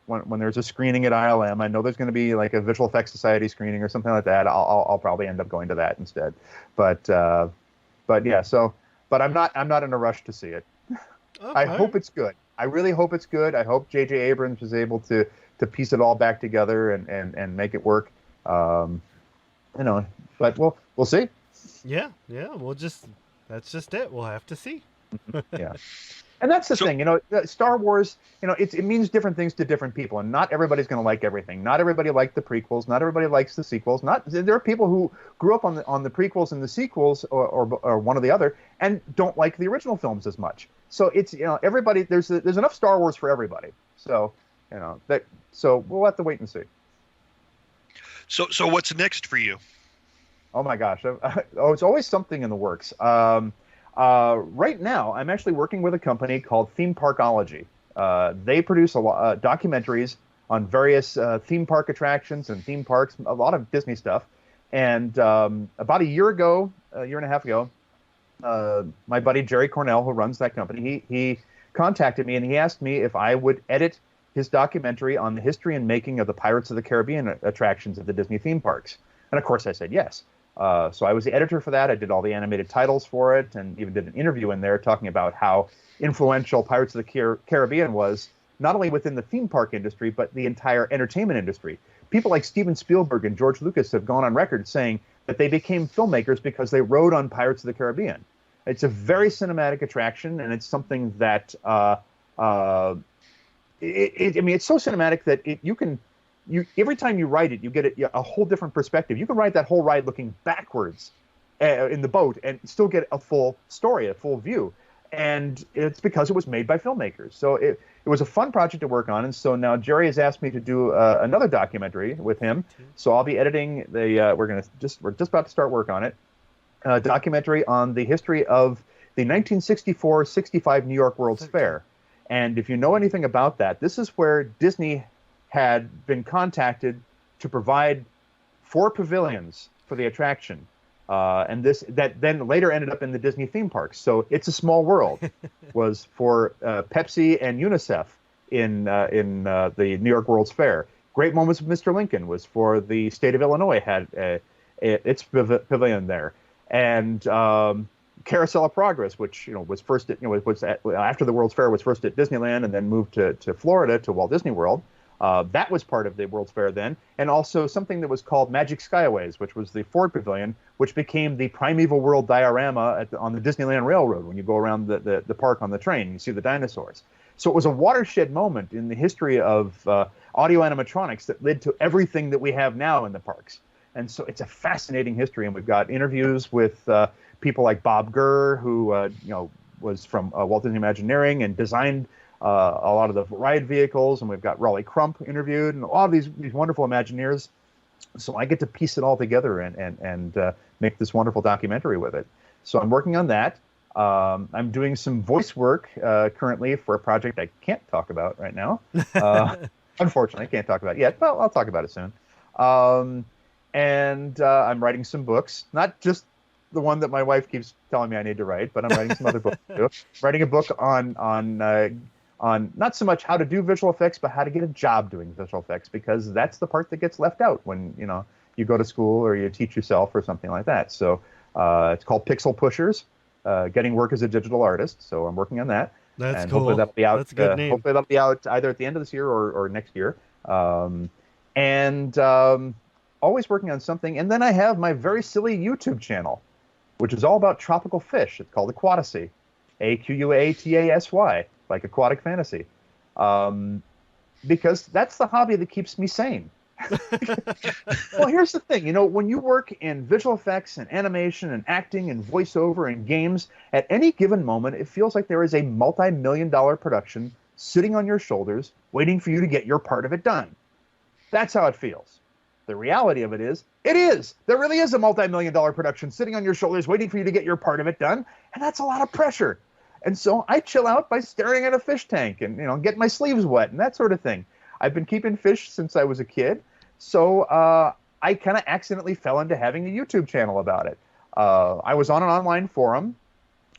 [SPEAKER 4] when there's a screening at ILM, I know there's going to be like a Visual Effects Society screening or something like that. I'll probably end up going to that instead. But yeah, but I'm not in a rush to see it. Okay. I hope it's good. I really hope it's good. I hope J.J. Abrams was able to piece it all back together and make it work. But we'll see.
[SPEAKER 2] Yeah. That's just it. We'll have to see.
[SPEAKER 4] Yeah. And that's the thing, Star Wars, it means different things to different people, and not everybody's going to like everything. Not everybody liked the prequels. Not everybody likes the sequels. There are people who grew up on the prequels and the sequels, or one or the other, and don't like the original films as much. So it's everybody. There's enough Star Wars for everybody. So So we'll have to wait and see.
[SPEAKER 3] So what's next for you?
[SPEAKER 4] Oh my gosh! It's always something in the works. Right now, I'm actually working with a company called Theme Parkology. They produce a lot documentaries on various theme park attractions and theme parks, a lot of Disney stuff. And about a year and a half ago, my buddy Jerry Cornell, who runs that company, he contacted me and he asked me if I would edit his documentary on the history and making of the Pirates of the Caribbean attractions at the Disney theme parks. And of course I said yes. So I was the editor for that. I did all the animated titles for it and even did an interview in there talking about how influential Pirates of the Caribbean was, not only within the theme park industry, but the entire entertainment industry. People like Steven Spielberg and George Lucas have gone on record saying that they became filmmakers because they rode on Pirates of the Caribbean. It's a very cinematic attraction, and it's something that it's so cinematic that every time you ride it, you get a whole different perspective. You can ride that whole ride looking backwards in the boat and still get a full story, a full view. And it's because it was made by filmmakers. So it was a fun project to work on. And so now Jerry has asked me to do another documentary with him. So I'll be editing we're just about to start work on it. A documentary on the history of the 1964-65 New York World's Fair. And if you know anything about that, this is where Disney had been contacted to provide 4 pavilions for the attraction. And that then later ended up in the Disney theme parks. So It's a Small World was for Pepsi and UNICEF in the New York World's Fair. Great Moments with Mr. Lincoln was for the state of Illinois, had its pavilion there. And Carousel of Progress, which was first after the World's Fair, was first at Disneyland and then moved to Florida to Walt Disney World. That was part of the World's Fair then, and also something that was called Magic Skyways, which was the Ford Pavilion, which became the Primeval World diorama on the Disneyland Railroad. When you go around the park on the train, you see the dinosaurs. So it was a watershed moment in the history of audio animatronics that led to everything that we have now in the parks. And so it's a fascinating history, and we've got interviews with people like Bob Gurr, who was from Walt Disney Imagineering and designed a lot of the ride vehicles, and we've got Raleigh Crump interviewed, and a lot of these wonderful Imagineers. So I get to piece it all together and make this wonderful documentary with it. So I'm working on that. I'm doing some voice work currently for a project I can't talk about right now. Unfortunately, I can't talk about it yet, but I'll talk about it soon. And I'm writing some books, not just the one that my wife keeps telling me I need to write, but I'm writing some other books too. Writing a book on not so much how to do visual effects, but how to get a job doing visual effects, because that's the part that gets left out when you go to school or you teach yourself or something like that. So it's called Pixel Pushers, Getting Work as a Digital Artist. So I'm working on that.
[SPEAKER 2] That's cool.
[SPEAKER 4] Hopefully that'll be out.
[SPEAKER 2] That's a good name.
[SPEAKER 4] Hopefully that'll be out either at the end of this year or next year. always working on something. And then I have my very silly YouTube channel, which is all about tropical fish. It's called Aquatasy, Aquatasy, like aquatic fantasy. Because that's the hobby that keeps me sane. Well, here's the thing. When you work in visual effects and animation and acting and voiceover and games, at any given moment, it feels like there is a multi-million-dollar production sitting on your shoulders, waiting for you to get your part of it done. That's how it feels. The reality of it is, there really is a multi-million-dollar production sitting on your shoulders, waiting for you to get your part of it done, and that's a lot of pressure. And so I chill out by staring at a fish tank and, getting my sleeves wet and that sort of thing. I've been keeping fish since I was a kid, so I kind of accidentally fell into having a YouTube channel about it. I was on an online forum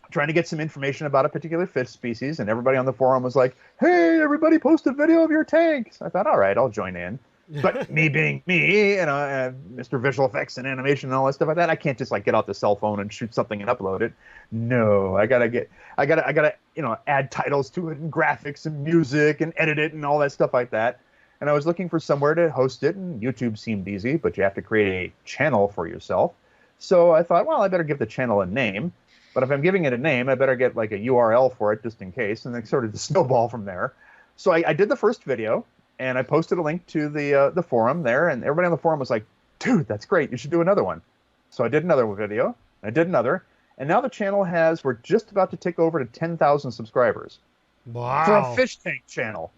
[SPEAKER 4] trying to get some information about a particular fish species, and everybody on the forum was like, hey, everybody post a video of your tanks. I thought, all right, I'll join in. But me being me, Mr. Visual Effects and animation and all that stuff like that, I can't just get out the cell phone and shoot something and upload it. No, I gotta add titles to it and graphics and music and edit it and all that stuff like that. And I was looking for somewhere to host it, and YouTube seemed easy, but you have to create a channel for yourself. So I thought, well, I better give the channel a name. But if I'm giving it a name, I better get a URL for it just in case, and then sort of snowball from there. So I did the first video, and I posted a link to the forum there, and everybody on the forum was like, dude, that's great. You should do another one. So I did another video. I did another. And now the channel we're just about to tick over to 10,000 subscribers.
[SPEAKER 2] Wow.
[SPEAKER 4] For a fish tank channel.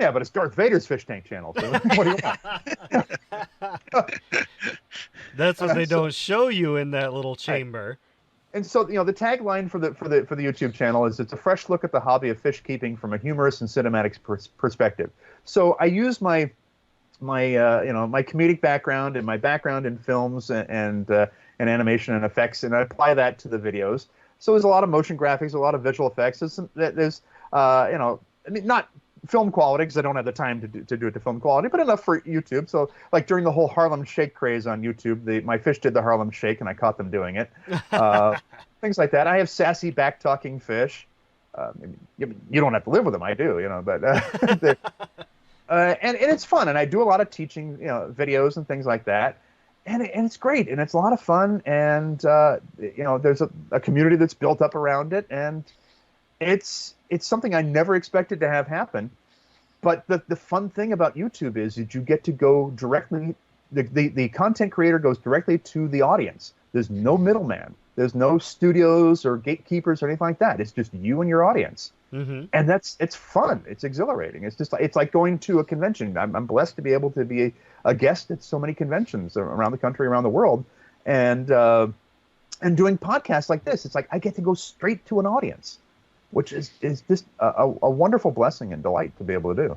[SPEAKER 4] Yeah, but it's Darth Vader's fish tank channel. So what do you want?
[SPEAKER 2] That's what they don't show you in that little chamber.
[SPEAKER 4] And so, the tagline for the YouTube channel is, it's a fresh look at the hobby of fish keeping from a humorous and cinematic perspective. So I use my comedic background and my background in films and animation and effects, and I apply that to the videos. So there's a lot of motion graphics, a lot of visual effects. There's not film quality, because I don't have the time to do it to film quality, but enough for YouTube. So during the whole Harlem Shake craze on YouTube, my fish did the Harlem Shake, and I caught them doing it. Things like that. I have sassy back-talking fish. You don't have to live with them. I do, but and it's fun, and I do a lot of teaching, videos and things like that. And it's great, and it's a lot of fun, and there's a community that's built up around it, and it's something I never expected to have happen. But the fun thing about YouTube is that you get to go directly, the content creator goes directly to the audience. There's no middleman. There's no studios or gatekeepers or anything like that. It's just you and your audience. Mm-hmm. And it's fun. It's exhilarating. It's like going to a convention. I'm blessed to be able to be a guest at so many conventions around the country, around the world, and doing podcasts like this. It's like I get to go straight to an audience, which is just a wonderful blessing and delight to be able to do.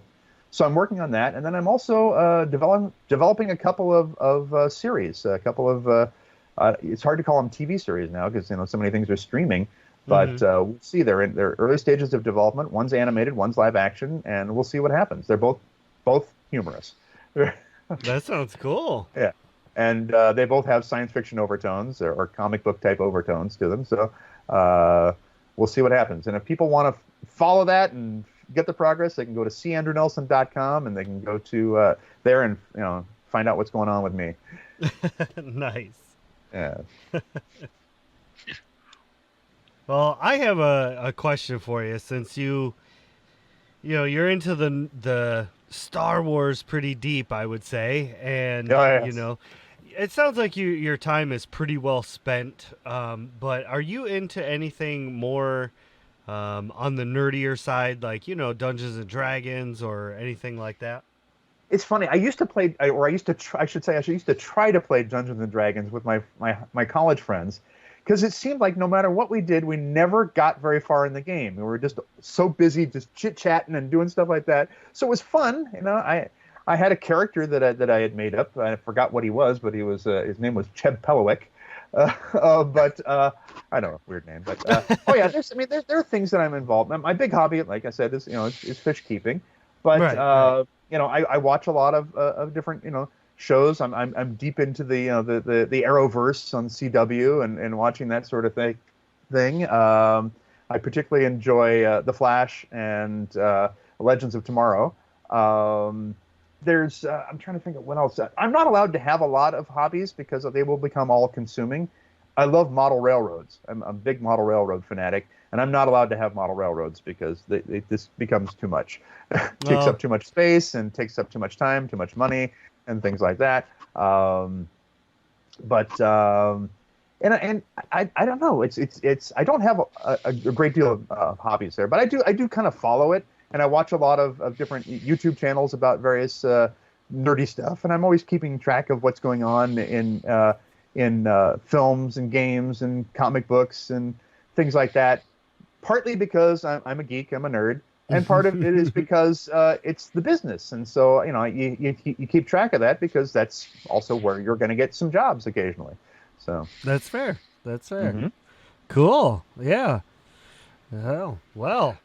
[SPEAKER 4] So I'm working on that, and then I'm also developing a couple of series, a couple of it's hard to call them TV series now because so many things are streaming. But we'll see. They're in their early stages of development. One's animated, one's live action, and we'll see what happens. They're both humorous.
[SPEAKER 2] That sounds cool.
[SPEAKER 4] Yeah, and they both have science fiction overtones or comic book type overtones to them. So we'll see what happens. And if people want to follow that and get the progress, they can go to CAndrewNelson.com, and they can go to there and find out what's going on with me.
[SPEAKER 2] Nice.
[SPEAKER 4] Yeah.
[SPEAKER 2] Well, I have a question for you, since you're into the Star Wars pretty deep, I would say, and
[SPEAKER 4] yes.
[SPEAKER 2] It sounds like your time is pretty well spent. But are you into anything more on the nerdier side, like Dungeons and Dragons or anything like that?
[SPEAKER 4] It's funny. I used to try to play Dungeons and Dragons with my college friends, because it seemed like no matter what we did, we never got very far in the game. We were just so busy, just chit-chatting and doing stuff like that. So it was fun. I had a character that I had made up. I forgot what he was, but he was his name was Cheb Pelowick. But I don't know, weird name. But there are things that I'm involved in. My big hobby, like I said, is fish keeping. But right. I watch a lot of different shows. I'm deep into the Arrowverse on CW and watching that sort of thing. I particularly enjoy The Flash and Legends of Tomorrow. there's I'm trying to think of what else. I'm not allowed to have a lot of hobbies because they will become all consuming. I love model railroads. I'm a big model railroad fanatic, and I'm not allowed to have model railroads because this becomes too much. Takes up too much space and takes up too much time, too much money, and things like that. And I don't know. It's I don't have a great deal of hobbies there, but I do kind of follow it, and I watch a lot of different YouTube channels about various nerdy stuff, and I'm always keeping track of what's going on in films and games and comic books and things like that. Partly because I'm a geek, I'm a nerd, and part of it is because it's the business, and so you keep track of that because that's also where you're going to get some jobs occasionally. So
[SPEAKER 2] that's fair. That's fair.
[SPEAKER 4] Mm-hmm.
[SPEAKER 2] Cool. Yeah. Oh, well.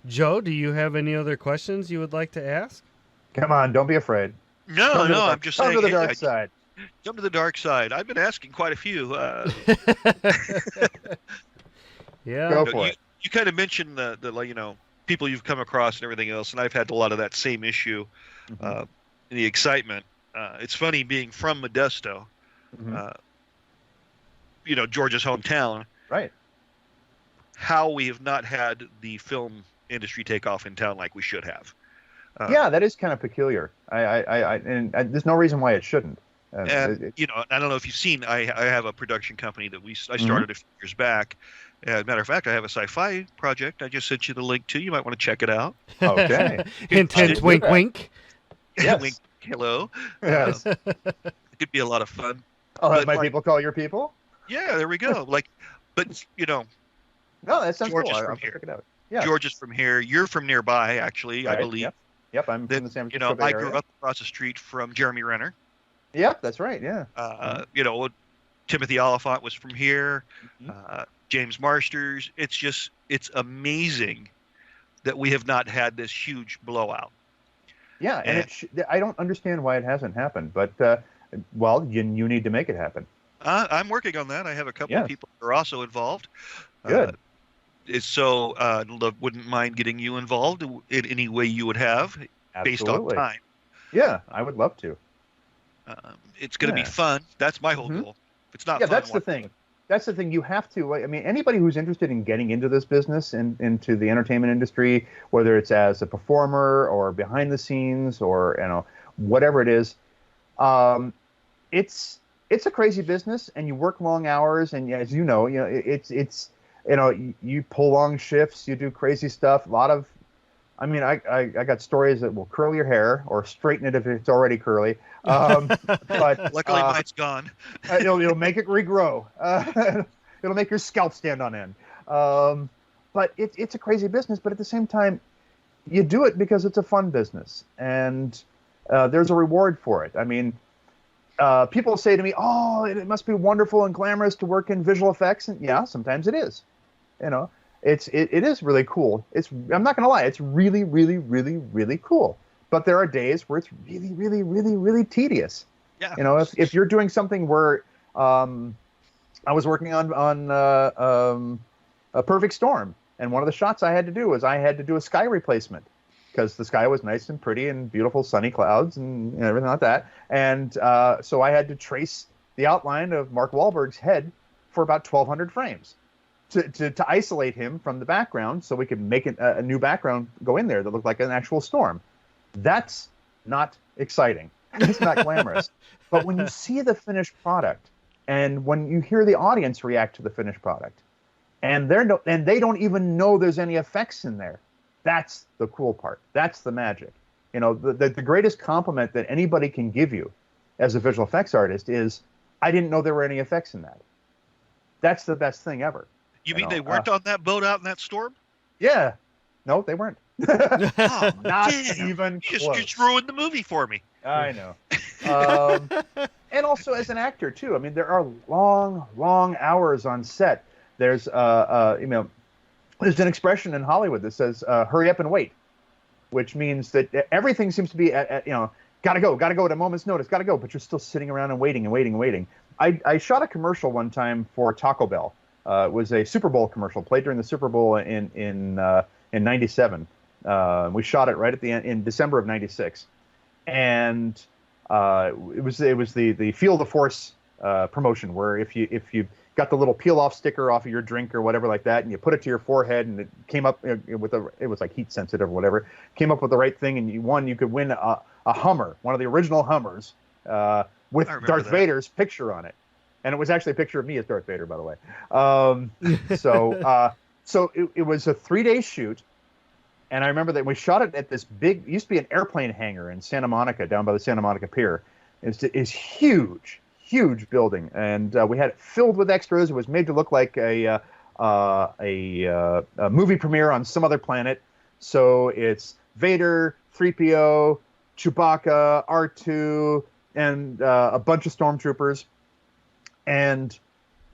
[SPEAKER 2] Joe, do you have any other questions you would like to ask?
[SPEAKER 4] Come on, don't be afraid.
[SPEAKER 3] No, I'm just saying.
[SPEAKER 4] Come to the dark side.
[SPEAKER 3] Come to the dark side. I've been asking quite a few.
[SPEAKER 2] Yeah.
[SPEAKER 4] Go for it.
[SPEAKER 3] You kind of mentioned the people you've come across and everything else, and I've had a lot of that same issue, the excitement. It's funny being from Modesto, Georgia's hometown.
[SPEAKER 4] Right.
[SPEAKER 3] How we have not had the film industry take off in town like we should have.
[SPEAKER 4] Yeah, that is kind of peculiar. And there's no reason why it shouldn't.
[SPEAKER 3] And I don't know if you've seen. I have a production company that I started a few years back. As a matter of fact, I have a sci-fi project. I just sent you the link to. You might want to check it out.
[SPEAKER 4] Okay.
[SPEAKER 2] Hint, hint, wink, wink.
[SPEAKER 4] Yes.
[SPEAKER 3] Wink, hello.
[SPEAKER 4] Yes.
[SPEAKER 3] It could be a lot of fun.
[SPEAKER 4] I'll have my people call your people.
[SPEAKER 3] Yeah, there we go.
[SPEAKER 4] No, that sounds
[SPEAKER 3] George
[SPEAKER 4] cool.
[SPEAKER 3] is
[SPEAKER 4] I'll
[SPEAKER 3] from here.
[SPEAKER 4] check it out. Yeah.
[SPEAKER 3] George is from here. You're from nearby, actually,
[SPEAKER 4] Right,
[SPEAKER 3] I believe.
[SPEAKER 4] Yep, I'm from the San Francisco Bay
[SPEAKER 3] I
[SPEAKER 4] Area.
[SPEAKER 3] grew up across the street from Jeremy Renner.
[SPEAKER 4] Yep, that's right. Yeah.
[SPEAKER 3] Timothy Oliphant was from here. James Marsters. It's amazing that we have not had this huge blowout.
[SPEAKER 4] Yeah, and I don't understand why it hasn't happened, but you need to make it happen.
[SPEAKER 3] I'm working on that. I have a couple of people who are also involved.
[SPEAKER 4] Good.
[SPEAKER 3] Wouldn't mind getting you involved in any way you would have, based on time.
[SPEAKER 4] Yeah, I would love to.
[SPEAKER 3] It's going to be fun. That's my whole goal. If it's not fun,
[SPEAKER 4] that's the thing. That's the thing. You have to. I mean, anybody who's interested in getting into this business and into the entertainment industry, whether it's as a performer or behind the scenes or whatever it is, it's a crazy business, and you work long hours, and as you pull long shifts, you do crazy stuff. A lot of, I got stories that will curl your hair or straighten it if it's already curly. But
[SPEAKER 3] luckily mine's gone.
[SPEAKER 4] It'll make it regrow. It'll make your scalp stand on end. But it's a crazy business. But at the same time, you do it because it's a fun business, and there's a reward for it. I mean, people say to me, "Oh, it must be wonderful and glamorous to work in visual effects." And yeah, sometimes it is. It is really cool. I'm not gonna lie, it's really, really, really, really cool. But there are days where it's really, really, really, really tedious. Yeah. If you're doing something where I was working on a Perfect Storm, and one of the shots I had to do was I had to do a sky replacement because the sky was nice and pretty and beautiful sunny clouds and everything like that. And so I had to trace the outline of Mark Wahlberg's head for about 1,200 frames. To isolate him from the background so we could make a new background go in there that looked like an actual storm. That's not exciting. It's not glamorous. But when you see the finished product and when you hear the audience react to the finished product and they don't even know there's any effects in there, that's the cool part. That's the magic. The greatest compliment that anybody can give you as a visual effects artist is, I didn't know there were any effects in that. That's the best thing ever.
[SPEAKER 3] You mean they weren't on that boat out in that storm?
[SPEAKER 4] Yeah. No, they weren't.
[SPEAKER 3] Oh,
[SPEAKER 4] not
[SPEAKER 3] damn.
[SPEAKER 4] even
[SPEAKER 3] You
[SPEAKER 4] close.
[SPEAKER 3] just ruined the movie for me.
[SPEAKER 4] I know. And also as an actor, too. I mean, there are long, long hours on set. There's, there's an expression in Hollywood that says, hurry up and wait, which means that everything seems to be, gotta go at a moment's notice, gotta go, but you're still sitting around and waiting and waiting and waiting. I shot a commercial one time for Taco Bell. It was a Super Bowl commercial played during the Super Bowl in '97. We shot it right at the end in December of '96, and it was the Feel the Force promotion, where if you got the little peel off sticker off of your drink or whatever like that, and you put it to your forehead, and it came up with it was like heat sensitive or whatever, came up with the right thing, and you could win a Hummer, one of the original Hummers, with Darth Vader's picture on it. And it was actually a picture of me as Darth Vader, by the way. So it was a 3-day shoot. And I remember that we shot it at this big, used to be an airplane hangar in Santa Monica, down by the Santa Monica Pier. It's huge, huge building. And we had it filled with extras. It was made to look like a movie premiere on some other planet. So it's Vader, 3PO, Chewbacca, R2, and a bunch of stormtroopers. And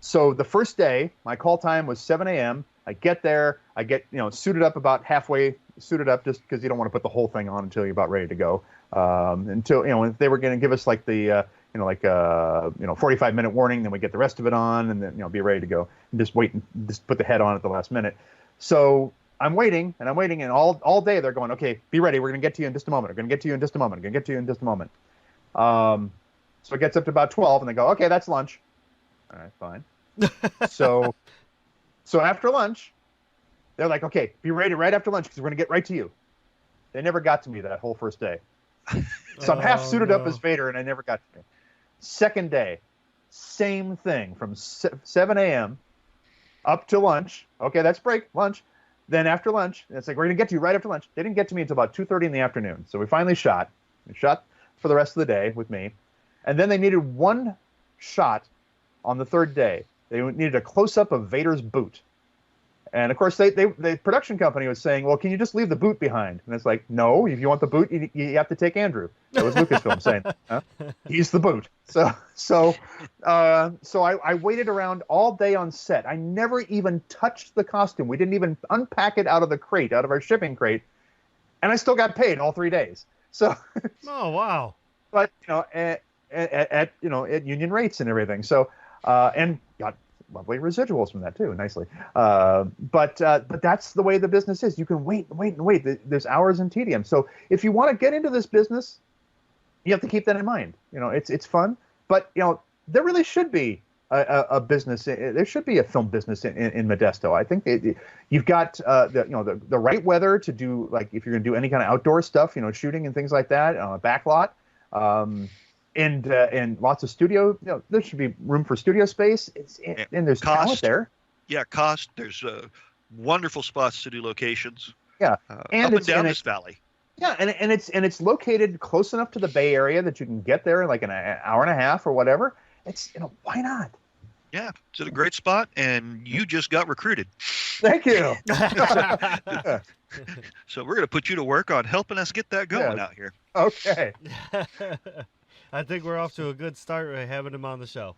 [SPEAKER 4] so the first day, my call time was 7 a.m. I get there, I get suited up about halfway suited up, just because you don't want to put the whole thing on until you're about ready to go. Until if they were going to give us like the 45-minute warning, then we get the rest of it on, and then be ready to go, and just wait and just put the head on at the last minute. So I'm waiting, and all day they're going, okay, be ready, we're going to get to you in just a moment. We're going to get to you in just a moment. We're going to get to you in just a moment. So it gets up to about 12, and they go, okay, that's lunch. All right, fine. So after lunch, they're like, okay, be ready right after lunch because we're going to get right to you. They never got to me that whole first day. So I'm half suited up as Vader, and I never got to me. Second day, same thing, from 7 a.m. up to lunch. Okay, that's break, lunch. Then after lunch, it's like, we're going to get to you right after lunch. They didn't get to me until about 2:30 in the afternoon. So we finally shot. We shot for the rest of the day with me. And then they needed one shot on the third day. They needed a close-up of Vader's boot. And, of course, the production company was saying, well, can you just leave the boot behind? And it's like, no, if you want the boot, you have to take Andrew. That was Lucasfilm saying, he's the boot. So I waited around all day on set. I never even touched the costume. We didn't even unpack it out of the crate, out of our shipping crate. And I still got paid all 3 days. So.
[SPEAKER 2] Oh, wow.
[SPEAKER 4] But, at union rates and everything. So, and got lovely residuals from that too, nicely. But that's the way the business is. You can wait. There's hours and tedium. So if you want to get into this business, you have to keep that in mind. It's fun, but there really should be a business. There should be a film business in Modesto. I think you've got the right weather to do, like, if you're going to do any kind of outdoor stuff, shooting and things like that on a back lot. And lots of studio. There should be room for studio space. And there's talent there.
[SPEAKER 3] Yeah, cost. There's wonderful spots to do locations.
[SPEAKER 4] Yeah,
[SPEAKER 3] and up and down this valley.
[SPEAKER 4] Yeah, and it's located close enough to the Bay Area that you can get there in like an hour and a half or whatever. It's why not?
[SPEAKER 3] Yeah, it's at a great spot, and you just got recruited.
[SPEAKER 4] Thank you.
[SPEAKER 3] So we're going to put you to work on helping us get that going out here.
[SPEAKER 4] Okay.
[SPEAKER 2] I think we're off to a good start by having him on the show.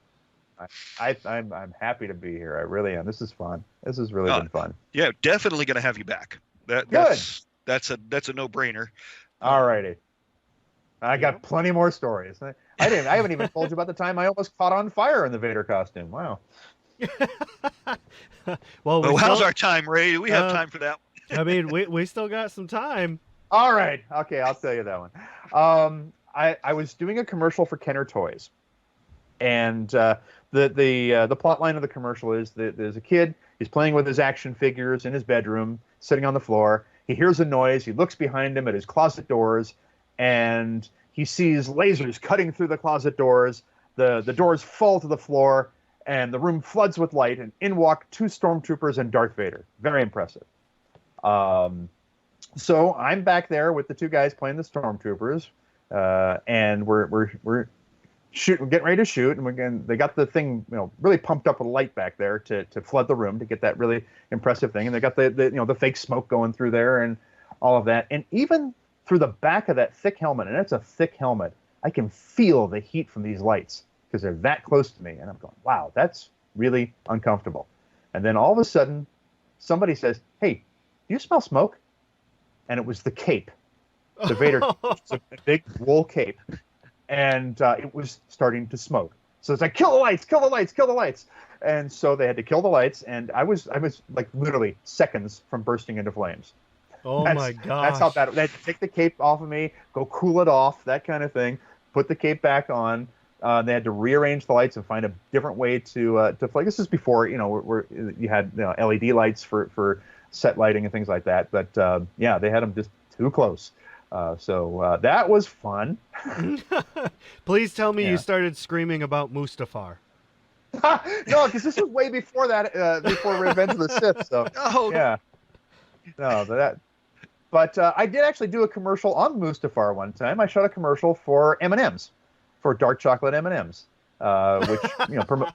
[SPEAKER 4] I'm happy to be here. I really am. This is fun. This has really been fun.
[SPEAKER 3] Yeah, definitely going to have you back. That's a no-brainer.
[SPEAKER 4] All righty. I got plenty more stories. I haven't even told you about the time I almost caught on fire in the Vader costume. Wow.
[SPEAKER 3] Well, how's our time, Ray? Do we have time for that one?
[SPEAKER 2] I mean, we still got some time.
[SPEAKER 4] All right. Okay, I'll tell you that one. I was doing a commercial for Kenner Toys, and the plot line of the commercial is that there's a kid. He's playing with his action figures in his bedroom, sitting on the floor. He hears a noise. He looks behind him at his closet doors, and he sees lasers cutting through the closet doors. The doors fall to the floor, and the room floods with light. And in walk 2 stormtroopers and Darth Vader. Very impressive. So I'm back there with the 2 guys playing the stormtroopers. And we're getting ready to shoot, and they got the thing really pumped up with light back there to flood the room to get that really impressive thing, and they got the fake smoke going through there and all of that, and even through the back of that thick helmet, and it's a thick helmet, I can feel the heat from these lights because they're that close to me, and I'm going, wow, that's really uncomfortable. And then all of a sudden, somebody says, "Hey, do you smell smoke?" And it was the cape. The Vader, it's a big wool cape, and it was starting to smoke. So it's like, kill the lights, kill the lights, kill the lights. And so they had to kill the lights, and I was like literally seconds from bursting into flames.
[SPEAKER 2] Oh my gosh.
[SPEAKER 4] That's how bad. They had to take the cape off of me, go cool it off, that kind of thing. Put the cape back on. They had to rearrange the lights and find a different way to fly. This is before where you had LED lights for set lighting and things like that. But yeah, they had them just too close. So that was fun.
[SPEAKER 2] Please tell me you started screaming about Mustafar.
[SPEAKER 4] No, because this was way before that, before Revenge of the Sith. So yeah, no, that. But I did actually do a commercial on Mustafar one time. I shot a commercial for M&Ms, for dark chocolate M&Ms,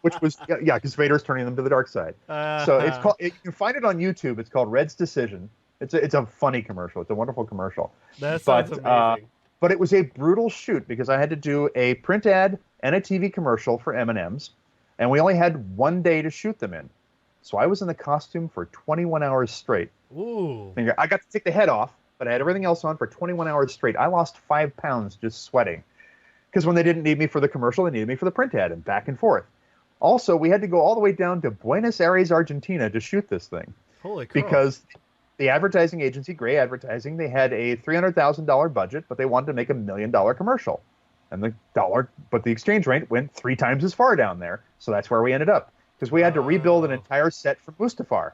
[SPEAKER 4] which was because Vader's turning them to the dark side. So it's called. You can find it on YouTube. It's called Red's Decision. It's a funny commercial. It's a wonderful commercial.
[SPEAKER 2] That sounds amazing.
[SPEAKER 4] But it was a brutal shoot because I had to do a print ad and a TV commercial for M&Ms, and we only had 1 day to shoot them in. So I was in the costume for 21 hours straight.
[SPEAKER 2] Ooh.
[SPEAKER 4] I got to take the head off, but I had everything else on for 21 hours straight. I lost 5 pounds just sweating. Because when they didn't need me for the commercial, they needed me for the print ad and back and forth. Also, we had to go all the way down to Buenos Aires, Argentina to shoot this thing.
[SPEAKER 2] Holy crap.
[SPEAKER 4] Because the advertising agency, Gray Advertising, they had a $300,000 budget, but they wanted to make $1 million commercial. And but the exchange rate went 3 times as far down there. So that's where we ended up. Because we had to rebuild an entire set for Mustafar.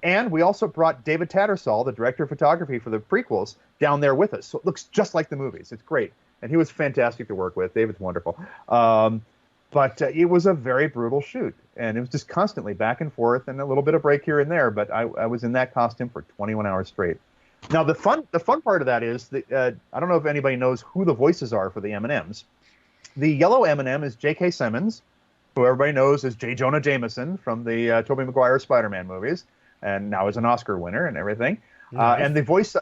[SPEAKER 4] And we also brought David Tattersall, the director of photography for the prequels, down there with us. So it looks just like the movies. It's great. And he was fantastic to work with. David's wonderful. But it was a very brutal shoot. And it was just constantly back and forth and a little bit of break here and there. But I was in that costume for 21 hours straight. Now, the fun part of that is, that, I don't know if anybody knows who the voices are for the M&Ms. The yellow M&M is J.K. Simmons, who everybody knows as J. Jonah Jameson from the Tobey Maguire Spider-Man movies, and now is an Oscar winner and everything. Nice. And the voice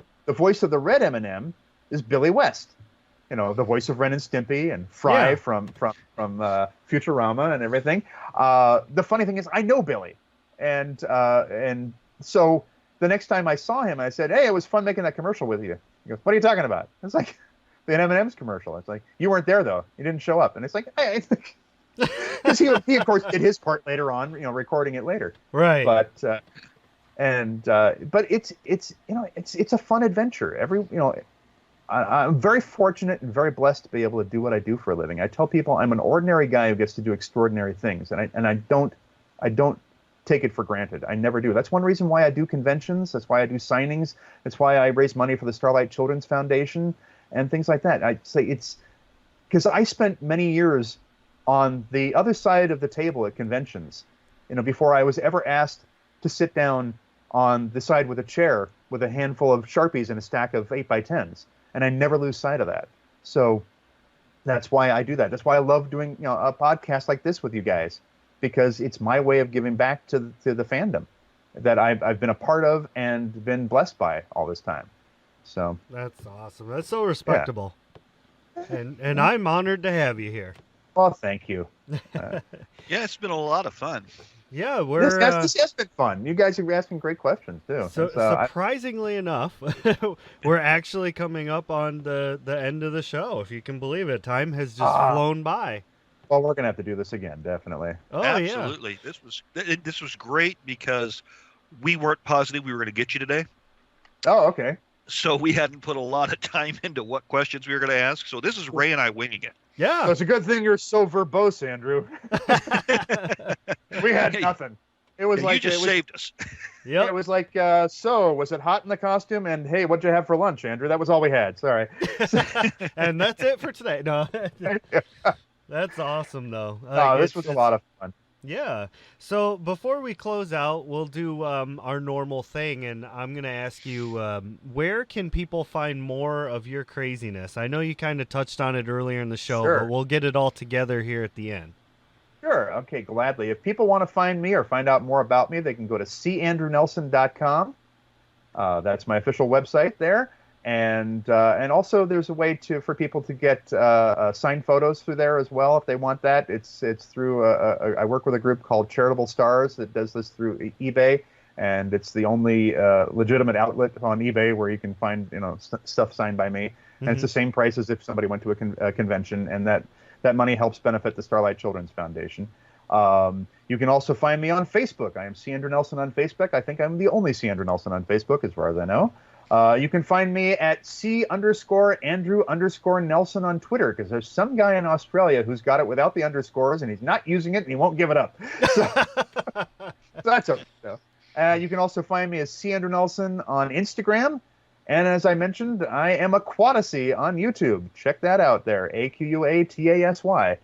[SPEAKER 4] of the red M&M is Billy West. The voice of Ren and Stimpy and Fry from Futurama and everything. The funny thing is, I know Billy, and so the next time I saw him, I said, "Hey, it was fun making that commercial with you." He goes, "What are you talking about?" It's like the M&M's commercial. It's like, you weren't there though. You didn't show up, and it's like, hey, because he of course did his part later on, recording it later.
[SPEAKER 2] Right.
[SPEAKER 4] But it's a fun adventure. I'm very fortunate and very blessed to be able to do what I do for a living. I tell people I'm an ordinary guy who gets to do extraordinary things, and I don't take it for granted. I never do. That's one reason why I do conventions. That's why I do signings. That's why I raise money for the Starlight Children's Foundation and things like that. I say it's because I spent many years on the other side of the table at conventions, before I was ever asked to sit down on the side with a chair with a handful of Sharpies and a stack of 8x10s. And I never lose sight of that. So that's why I do that. That's why I love doing a podcast like this with you guys, because it's my way of giving back to the fandom that I've been a part of and been blessed by all this time. So
[SPEAKER 2] that's awesome. That's so respectable. Yeah. And I'm honored to have you here.
[SPEAKER 4] Well, thank you.
[SPEAKER 3] Yeah, it's been a lot of fun.
[SPEAKER 2] Yeah,
[SPEAKER 4] this has been fun. You guys are asking great questions too.
[SPEAKER 2] So surprisingly enough, we're actually coming up on the end of the show. If you can believe it, time has just flown by.
[SPEAKER 4] Well, we're gonna have to do this again, definitely.
[SPEAKER 3] Oh, absolutely. Yeah. This was great because we weren't positive we were going to get you today.
[SPEAKER 4] Oh, okay.
[SPEAKER 3] So we hadn't put a lot of time into what questions we were going to ask. So this is Ray and I winging it.
[SPEAKER 2] Yeah.
[SPEAKER 4] So it's a good thing you're so verbose, Andrew. We had nothing. It was like
[SPEAKER 3] you just saved us.
[SPEAKER 4] Yeah. It was like, so was it hot in the costume? And hey, what'd you have for lunch, Andrew? That was all we had. Sorry.
[SPEAKER 2] And that's it for today. No. That's awesome, though.
[SPEAKER 4] This was a lot of fun.
[SPEAKER 2] Yeah. So before we close out, we'll do our normal thing, and I'm going to ask you, where can people find more of your craziness? I know you kind of touched on it earlier in the show,
[SPEAKER 4] Sure.
[SPEAKER 2] but we'll get it all together here at the end.
[SPEAKER 4] Sure. Okay, gladly. If people want to find me or find out more about me, they can go to CAndrewNelson.com. That's my official website there. And also there's a way for people to get signed photos through there as well if they want that. It's through I work with a group called Charitable Stars that does this through eBay, and it's the only legitimate outlet on eBay where you can find stuff signed by me. Mm-hmm. And it's the same price as if somebody went to a convention, and that money helps benefit the Starlight Children's Foundation. You can also find me on Facebook. I am C.Andrew Nelson on Facebook. I think I'm the only C.Andrew Nelson on Facebook as far as I know. You can find me at C_Andrew_ Nelson on Twitter, because there's some guy in Australia who's got it without the underscores, and he's not using it, and he won't give it up. So that's okay. So, you can also find me as C.Andrew Nelson on Instagram. And as I mentioned, I am a Quadasy on YouTube. Check that out there, AQUATASY.
[SPEAKER 2] Nice.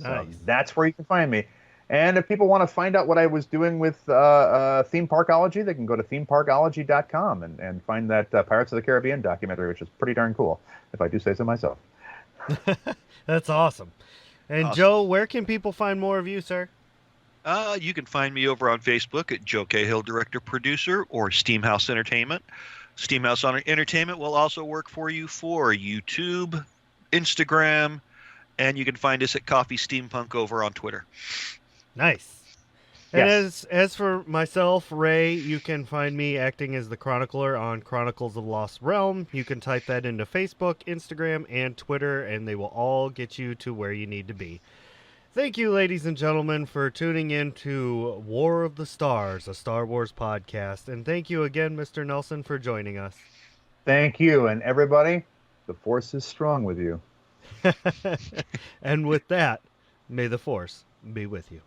[SPEAKER 4] So that's where you can find me. And if people want to find out what I was doing with Theme Parkology, they can go to themeparkology.com and find that Pirates of the Caribbean documentary, which is pretty darn cool, if I do say so myself.
[SPEAKER 2] That's awesome. And
[SPEAKER 3] Awesome.
[SPEAKER 2] Joe, where can people find more of you, sir?
[SPEAKER 3] You can find me over on Facebook at Joe Cahill, Director Producer, or Steamhouse Entertainment. Steamhouse Entertainment will also work for you for YouTube, Instagram, and you can find us at Coffee Steampunk over on Twitter.
[SPEAKER 2] Nice. And
[SPEAKER 4] Yes.
[SPEAKER 2] as for myself, Ray, you can find me acting as the Chronicler on Chronicles of the Lost Realm. You can type that into Facebook, Instagram, and Twitter, and they will all get you to where you need to be. Thank you, ladies and gentlemen, for tuning in to War of the Stars, a Star Wars podcast. And thank you again, Mr. Nelson, for joining us.
[SPEAKER 4] Thank you. And everybody, the Force is strong with you.
[SPEAKER 2] And with that, may the Force be with you.